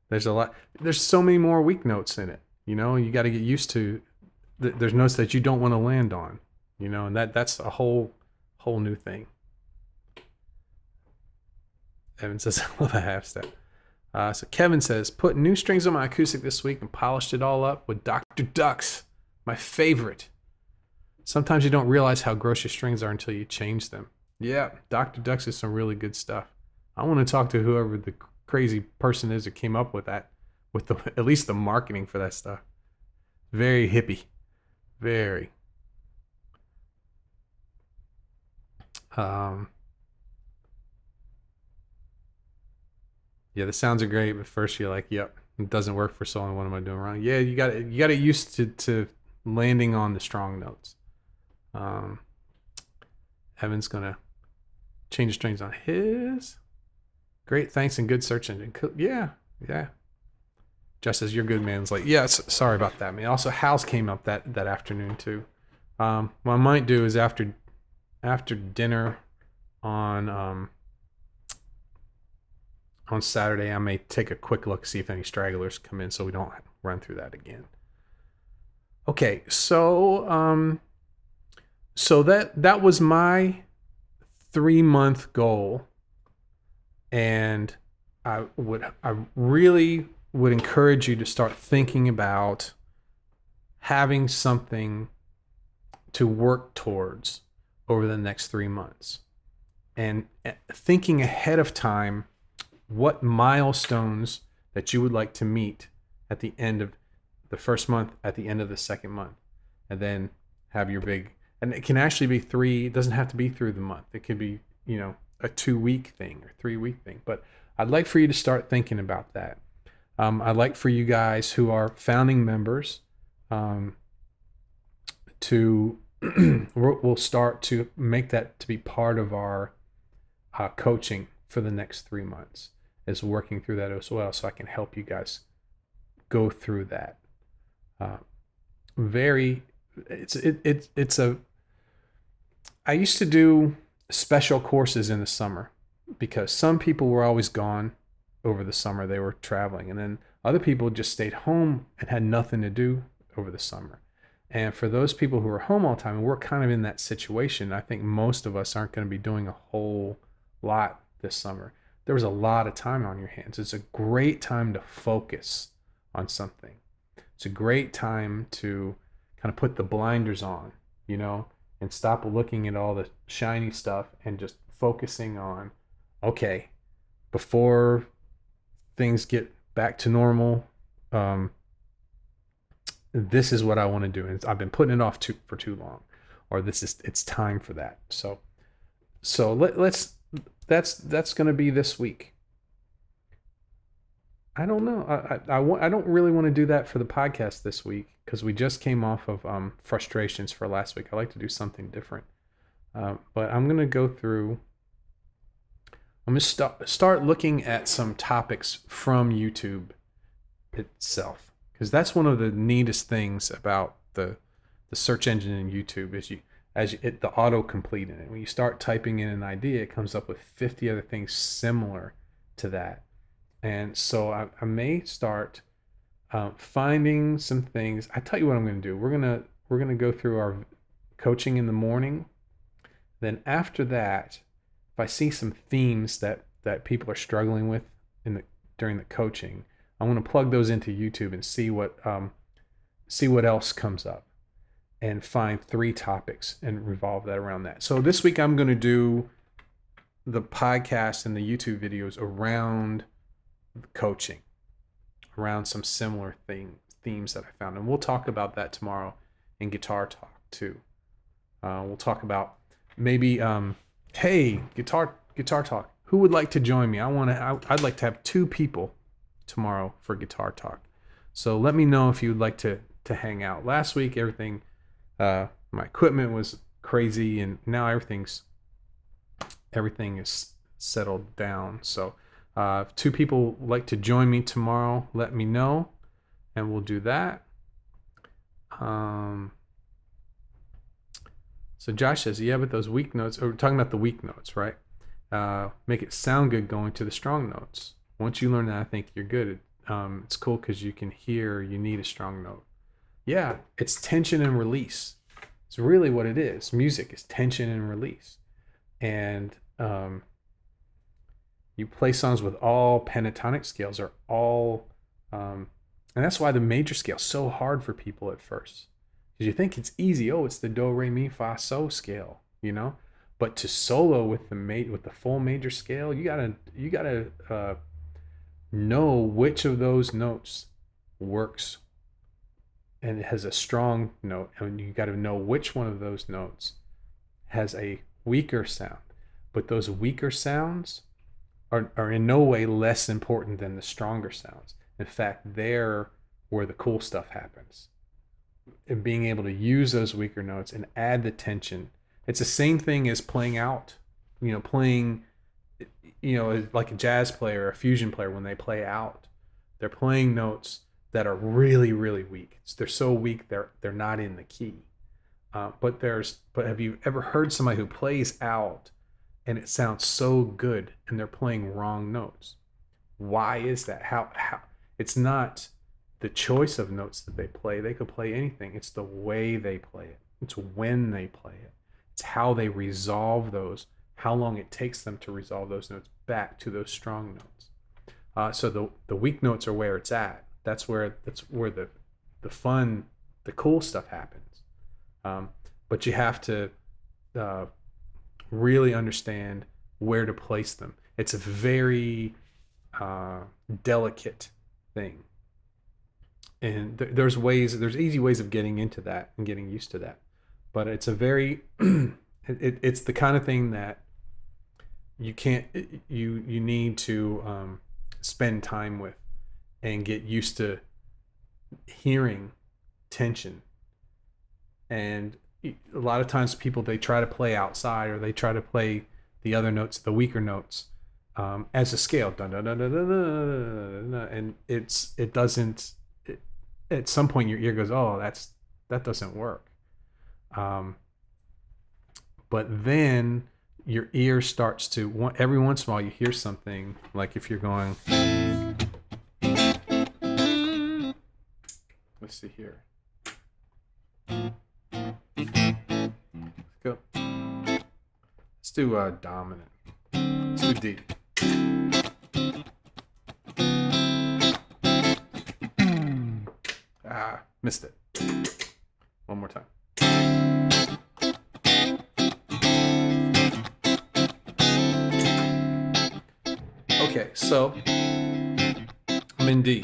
there's a lot. There's so many more weak notes in it. You know, you got to get used to. There's notes that you don't want to land on. You know, and that's a whole new thing. Evan says I love a half step. So Kevin says, put new strings on my acoustic this week and polished it all up with Dr. Ducks, my favorite. Sometimes you don't realize how gross your strings are until you change them. Yeah, Dr. Ducks is some really good stuff. I want to talk to whoever the crazy person is that came up with that, with at least the marketing for that stuff. Very hippie. Very. Yeah, the sounds are great, but first you're like, yep, it doesn't work for solo. What am I doing wrong? Yeah, you got to used to landing on the strong notes. Um, Evan's gonna change the strings on his. Great, thanks, and good search engine. Yeah, yeah. Just as you're good, man. It's like, yeah, sorry about that, man. Also, Hal's came up that afternoon too. What I might do is after dinner on Saturday, I may take a quick look, see if any stragglers come in, so we don't run through that again. Okay, so that was my 3-month goal, and I really would encourage you to start thinking about having something to work towards over the next 3 months, and thinking ahead of time what milestones that you would like to meet at the end of the first month, at the end of the second month, and then have your big, and it can actually be 3, it doesn't have to be through the month. It could be, a 2-week thing or 3-week thing, but I'd like for you to start thinking about that. I'd like for you guys who are founding members to we'll start to make that to be part of our coaching for the next 3 months, is working through that as well, so I can help you guys go through that. I used to do special courses in the summer because some people were always gone over the summer. They were traveling, and then other people just stayed home and had nothing to do over the summer. And for those people who are home all the time, and we're kind of in that situation, I think most of us aren't going to be doing a whole lot this summer. There was a lot of time on your hands. It's a great time to focus on something. It's a great time to kind of put the blinders on, and stop looking at all the shiny stuff and just focusing on, okay, before things get back to normal, this is what I want to do, and I've been putting it off for too long, or it's time for that. So that's going to be this week. I don't know. I don't really want to do that for the podcast this week because we just came off of frustrations for last week. I like to do something different, but I'm going to go through. I'm going to start looking at some topics from YouTube itself, because that's one of the neatest things about the search engine in YouTube is the autocomplete in it. When you start typing in an idea, it comes up with 50 other things similar to that. And so I may start finding some things. I tell you what I'm going to do. We're gonna go through our coaching in the morning. Then after that, if I see some themes that people are struggling with during the coaching, I'm going to plug those into YouTube and see what else comes up, and find 3 topics and revolve that around that. So this week I'm going to do the podcast and the YouTube videos around coaching, around some similar themes that I found, and we'll talk about that tomorrow in Guitar Talk too. We'll talk about maybe hey, guitar talk, who would like to join me? I'd like to have 2 people tomorrow for Guitar Talk, so let me know if you'd like to hang out. Last week everything my equipment was crazy, and now everything is settled down. So if 2 people would like to join me tomorrow, let me know, and we'll do that. So Josh says, yeah, but those weak notes, we're talking about the weak notes, right? Make it sound good going to the strong notes. Once you learn that, I think you're good. It's cool because you can hear you need a strong note. Yeah, it's tension and release. It's really what it is. Music is tension and release. And you play songs with all pentatonic scales, or all, and that's why the major scale is so hard for people at first, because you think it's easy. Oh, it's the do, re, mi, fa, so scale, But to solo with the full major scale, you gotta know which of those notes works, and it has a strong note, and you got to know which one of those notes has a weaker sound. But those weaker sounds are in no way less important than the stronger sounds. In fact, they're where the cool stuff happens. And being able to use those weaker notes and add the tension. It's the same thing as playing out, playing, like a jazz player, a fusion player, when they play out, they're playing notes that are really, really weak. They're so weak, they're not in the key. But have you ever heard somebody who plays out and it sounds so good and they're playing wrong notes? Why is that? How it's not the choice of notes that they play. They could play anything. It's the way they play it. It's when they play it. It's how they resolve those, how long it takes them to resolve those notes back to those strong notes. So the weak notes are where it's at. That's where the fun, the cool stuff happens. But you have to really understand where to place them. It's a very delicate thing. And there's easy ways of getting into that and getting used to that. But it's a very, it's the kind of thing that you need to spend time with and get used to hearing tension. And a lot of times people, they try to play outside, or they try to play the other notes, the weaker notes, as a scale, dun, dun, dun, dun, dun, dun, dun, and it doesn't. At some point, your ear goes, "Oh, that doesn't work." But then your ear starts to, every once in a while, you hear something like if you're going. Let's see here. Let's go. Let's do dominant. Let's do D. Missed it. One more time. Okay, so I'm in D.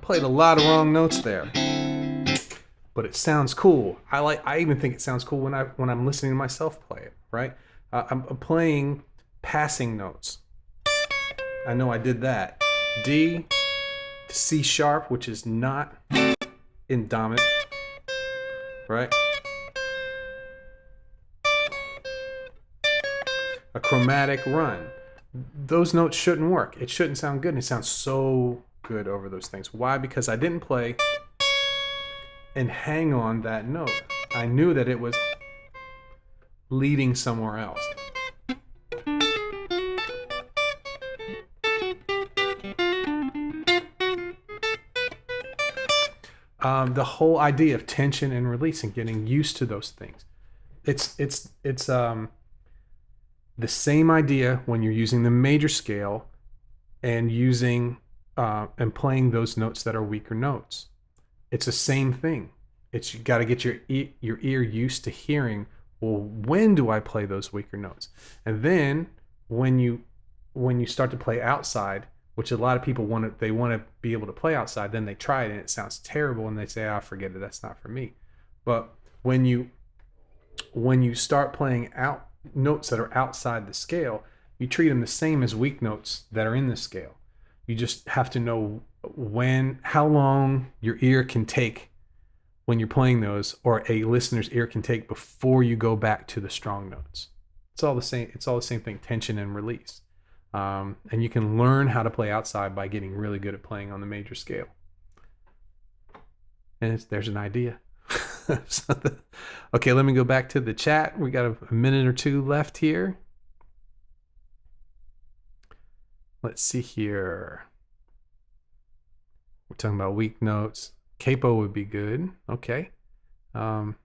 Played a lot of wrong notes there, but it sounds cool. I even think it sounds cool when I'm listening to myself play it. Right? I'm playing passing notes. I know I did that. D to C sharp, which is not in dominant. Right? A chromatic run. Those notes shouldn't work. It shouldn't sound good. And it sounds so good over those things. Why? Because I didn't play and hang on that note. I knew that it was leading somewhere else. The whole idea of tension and release and getting used to those things. It's the same idea when you're using the major scale and using and playing those notes that are weaker notes. It's the same thing. You got to get your ear used to hearing, well, when do I play those weaker notes? And then when you start to play outside, which a lot of people want to be able to play outside, then they try it and it sounds terrible and they say, "Ah, forget it, that's not for me." But when you start playing out notes that are outside the scale, you treat them the same as weak notes that are in the scale. You just have to know how long your ear can take when you're playing those, or a listener's ear can take before you go back to the strong notes. It's all the same. It's all the same thing: tension and release. And you can learn how to play outside by getting really good at playing on the major scale. And there's an idea. Okay, let me go back to the chat. We got a minute or two left here. Let's see here. We're talking about weak notes. Capo would be good. Okay. Let's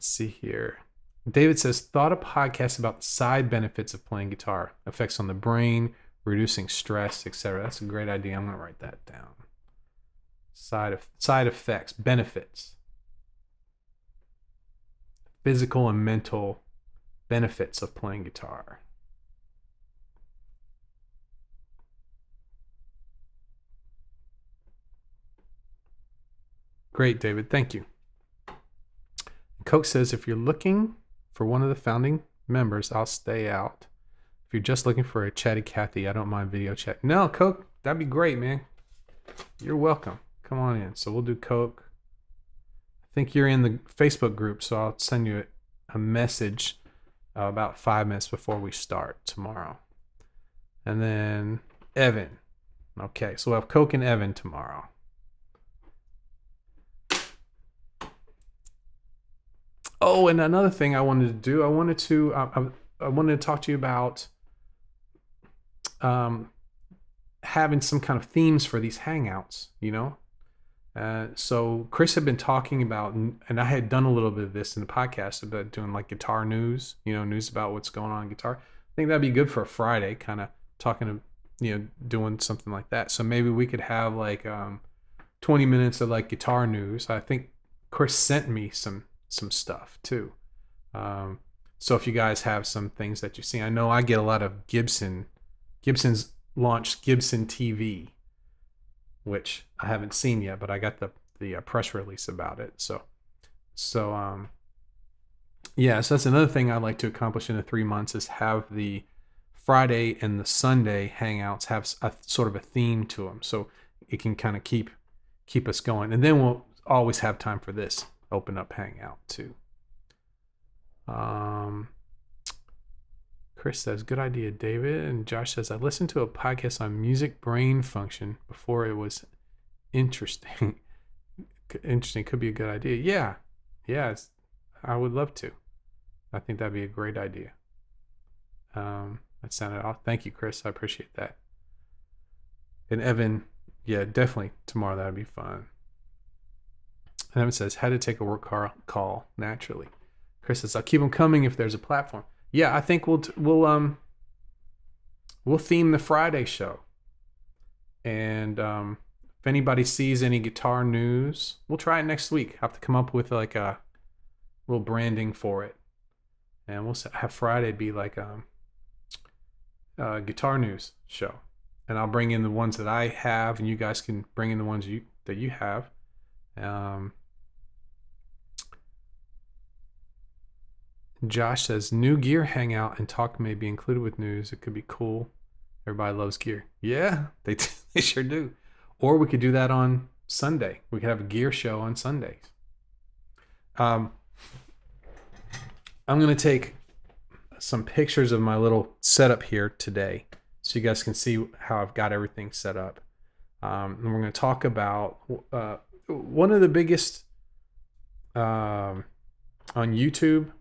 see here. David says, thought a podcast about the side benefits of playing guitar, effects on the brain, reducing stress, etc. That's a great idea. I'm gonna write that down. Side effects, benefits, physical and mental benefits of playing guitar. Great, David. Thank you. Coke says, if you're looking for one of the founding members, I'll stay out. If you're just looking for a chatty Cathy, I don't mind video chat. No, Coke, that'd be great, man. You're welcome. Come on in. So we'll do Coke. I think you're in the Facebook group, so I'll send you a message about 5 minutes before we start tomorrow. And then Evan. Okay, so we'll have Coke and Evan tomorrow. Oh, and another thing I wanted to do, I wanted to talk to you about having some kind of themes for these hangouts, you know? So Chris had been talking about, and I had done a little bit of this in the podcast about doing like guitar news, you know, news about what's going on in guitar. I think that'd be good for a Friday, kind of talking to, you know, doing something like that. So maybe we could have like 20 minutes of like guitar news. I think Chris sent me some stuff too. So if you guys have some things that you see, I know I get a lot of Gibson's launched Gibson TV, which I haven't seen yet, but I got the press release about it. So that's another thing I'd like to accomplish in the 3 months is have the Friday and the Sunday hangouts have a sort of a theme to them, so it can kind of keep us going. And then we'll always have time for this open up hangout too. Chris says, good idea, David. And Josh says, I listened to a podcast on music brain function before. It was interesting. Interesting. Could be a good idea. Yeah, I would love to. I think that'd be a great idea. That sounded off. Thank you, Chris. I appreciate that. And Evan, yeah, definitely tomorrow. That'd be fun. And Evan says, how to take a work call naturally. Chris says, I'll keep them coming if there's a platform. Yeah, I think we'll theme the Friday show. And if anybody sees any guitar news, we'll try it next week. Have to come up with like a little branding for it. And we'll have Friday be like a guitar news show. And I'll bring in the ones that I have, and you guys can bring in the ones that you have. Josh says, new gear hangout and talk may be included with news. It could be cool. Everybody loves gear. Yeah, they sure do. Or we could do that on Sunday. We could have a gear show on Sundays. I'm going to take some pictures of my little setup here today so you guys can see how I've got everything set up. And we're going to talk about one of the biggest on YouTube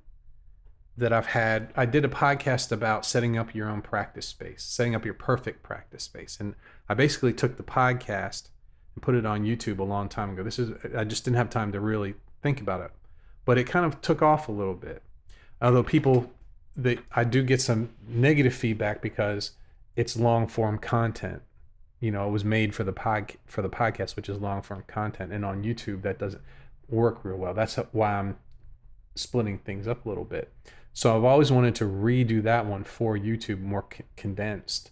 that I've had. I did a podcast about setting up your own practice space, setting up your perfect practice space. And I basically took the podcast and put it on YouTube a long time ago. I just didn't have time to really think about it, but it kind of took off a little bit. Although I do get some negative feedback because it's long form content. You know, it was made for the podcast, which is long form content, and on YouTube that doesn't work real well. That's why I'm splitting things up a little bit. So I've always wanted to redo that one for YouTube, more condensed.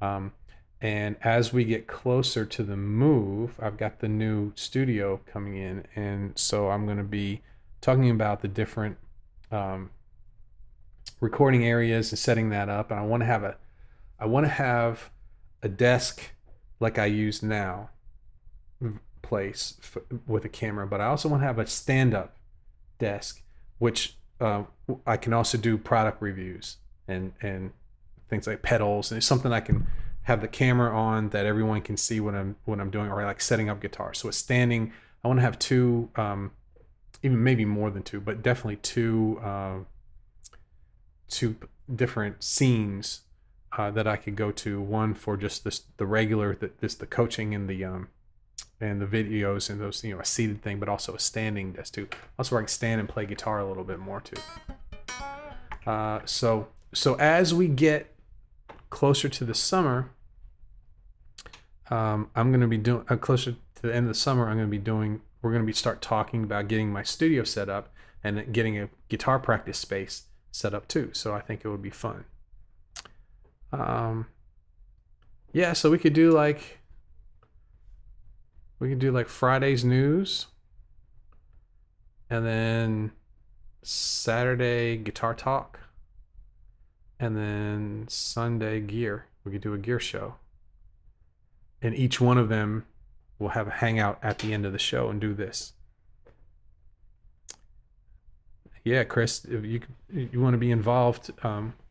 And as we get closer to the move, I've got the new studio coming in, and so I'm going to be talking about the different recording areas and setting that up. And I want to have a desk like I use now, place with a camera, but I also want to have a stand-up desk, which I can also do product reviews and things like pedals, and it's something I can have the camera on that everyone can see what I'm doing, or like setting up guitars. So it's standing. I want to have two, even maybe more than two, but definitely two different scenes that I could go to. One for just the regular, the coaching and the videos and those, a seated thing, but also a standing desk too. Also, where I can stand and play guitar a little bit more too. So as we get closer to the summer, I'm going to be doing closer to the end of the summer. We're going to be start talking about getting my studio set up and getting a guitar practice space set up too. So I think it would be fun. Yeah, so we could do like Friday's news, and then Saturday guitar talk, and then Sunday gear. We could do a gear show, and each one of them will have a hangout at the end of the show and do this. Yeah, Chris, if you want to be involved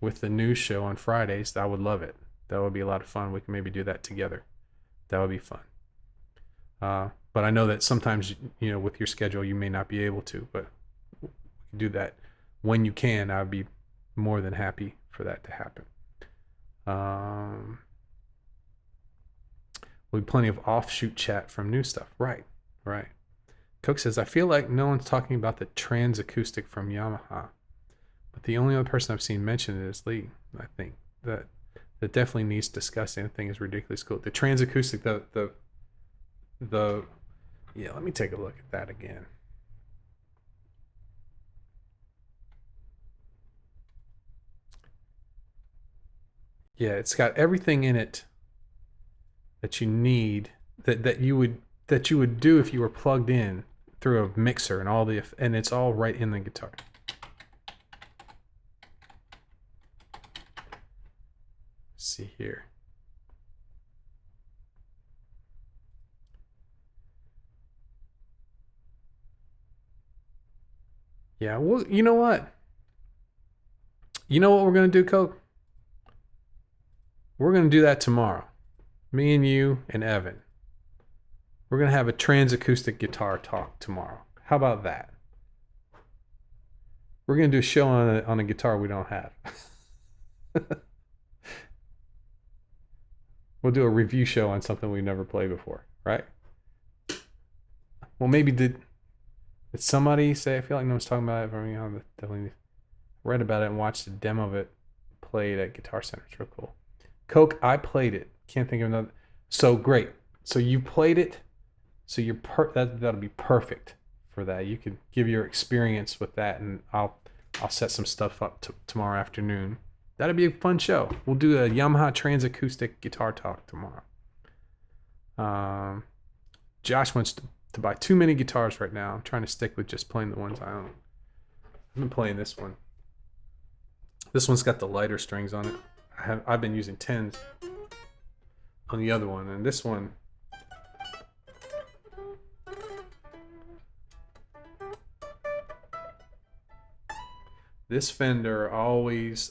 with the news show on Fridays, I would love it. That would be a lot of fun. We can maybe do that together. That would be fun. But I know that sometimes, with your schedule, you may not be able to, but we can do that when you can. I'd be more than happy for that to happen. We'll be plenty of offshoot chat from new stuff. Right. Coke says, I feel like no one's talking about the trans acoustic from Yamaha, but the only other person I've seen mention it is Lee. I think that definitely needs discussing. The thing is ridiculous cool. The trans acoustic, the yeah, let me take a look at that again. Yeah, it's got everything in it that you need, that you would do if you were plugged in through a mixer and it's all right in the guitar. Let's see here. Yeah, well, you know what? You know what we're going to do, Coke? We're going to do that tomorrow. Me and you and Evan. We're going to have a trans acoustic guitar talk tomorrow. How about that? We're going to do a show on a guitar we don't have. We'll do a review show on something we've never played before, right? Well, maybe did somebody say, I feel like no one's talking about it for me. I definitely read about it and watched a demo of it played at Guitar Center. It's real cool. Coke, I played it. Can't think of another. So great. So you played it. So that'll be perfect for that. You could give your experience with that, and I'll set some stuff up tomorrow afternoon. That'll be a fun show. We'll do a Yamaha Trans Acoustic guitar talk tomorrow. Josh wants to buy too many guitars right now. I'm trying to stick with just playing the ones I own. I've been playing this one. This one's got the lighter strings on it. I've been using 10s on the other one, and this one, this Fender always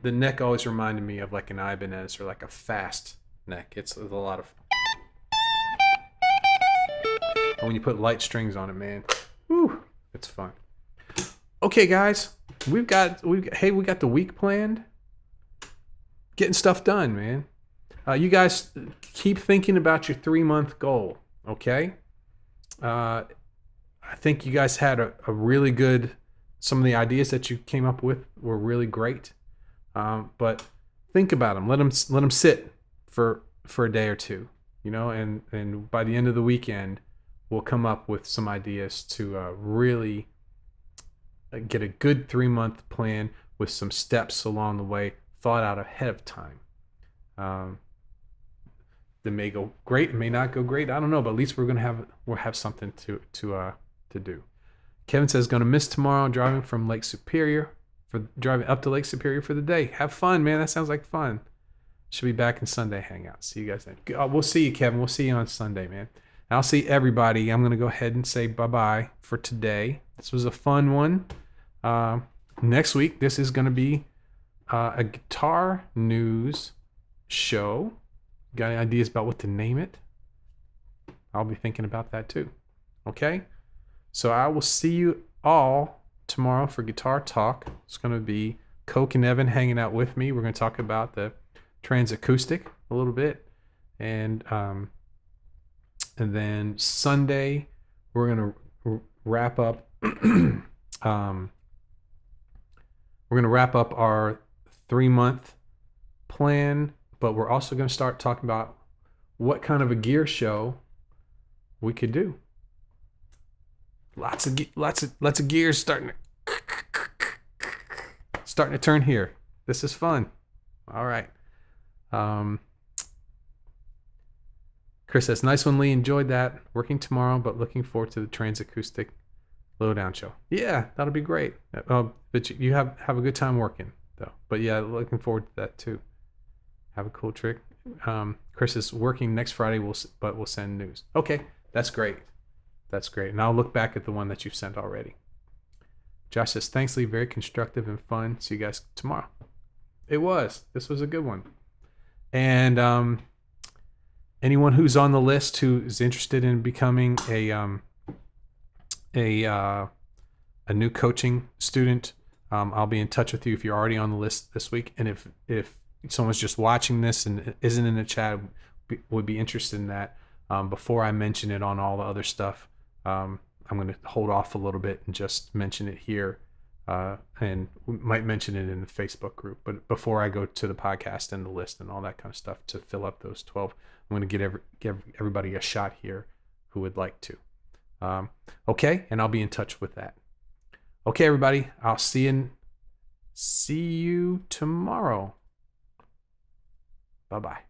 the neck always reminded me of like an Ibanez or like a fast neck. It's a lot of, and when you put light strings on it, man, whew, it's fun. Okay, guys, we got the week planned. Getting stuff done, man. You guys keep thinking about your 3-month goal, okay? I think you guys had a really good. Some of the ideas that you came up with were really great, but think about them. Let them sit for a day or two, and by the end of the weekend, we'll come up with some ideas to really get a good 3-month plan with some steps along the way thought out ahead of time. That may go great, it may not go great. I don't know, but at least we'll have something to do. Kevin says gonna miss tomorrow driving up to Lake Superior for the day. Have fun, man. That sounds like fun. Should be back in Sunday hangout. See you guys then. We'll see you, Kevin. We'll see you on Sunday, man. And I'll see everybody. I'm gonna go ahead and say bye-bye for today. This was a fun one. Next week, this is gonna be a guitar news show. Got any ideas about what to name it? I'll be thinking about that too. Okay? So I will see you all tomorrow for Guitar Talk. It's going to be Coke and Evan hanging out with me. We're going to talk about the Trans Acoustic a little bit. And then Sunday, we're going to wrap up We're going to wrap up our 3-month plan, but we're also going to start talking about what kind of a gear show we could do. Lots of gears starting to turn here. This is fun. All right. Chris says, nice one, Lee. Enjoyed that. Working tomorrow, but looking forward to the Transacoustic Lowdown show. Yeah, that'll be great. But you have a good time working, though. But yeah, looking forward to that, too. Have a cool trick. Chris is working next Friday, but we'll send news. Okay, that's great. That's great. And I'll look back at the one that you've sent already. Josh says, thanks, Lee. Very constructive and fun. See you guys tomorrow. It was. This was a good one. And anyone who's on the list who is interested in becoming a new coaching student, I'll be in touch with you if you're already on the list this week. And if someone's just watching this and isn't in the chat, would be interested in that, before I mention it on all the other stuff, I'm going to hold off a little bit and just mention it here, and we might mention it in the Facebook group. But before I go to the podcast and the list and all that kind of stuff to fill up those 12, I'm going to give everybody a shot here who would like to. Okay, and I'll be in touch with that. Okay, everybody, I'll see you tomorrow. Bye-bye.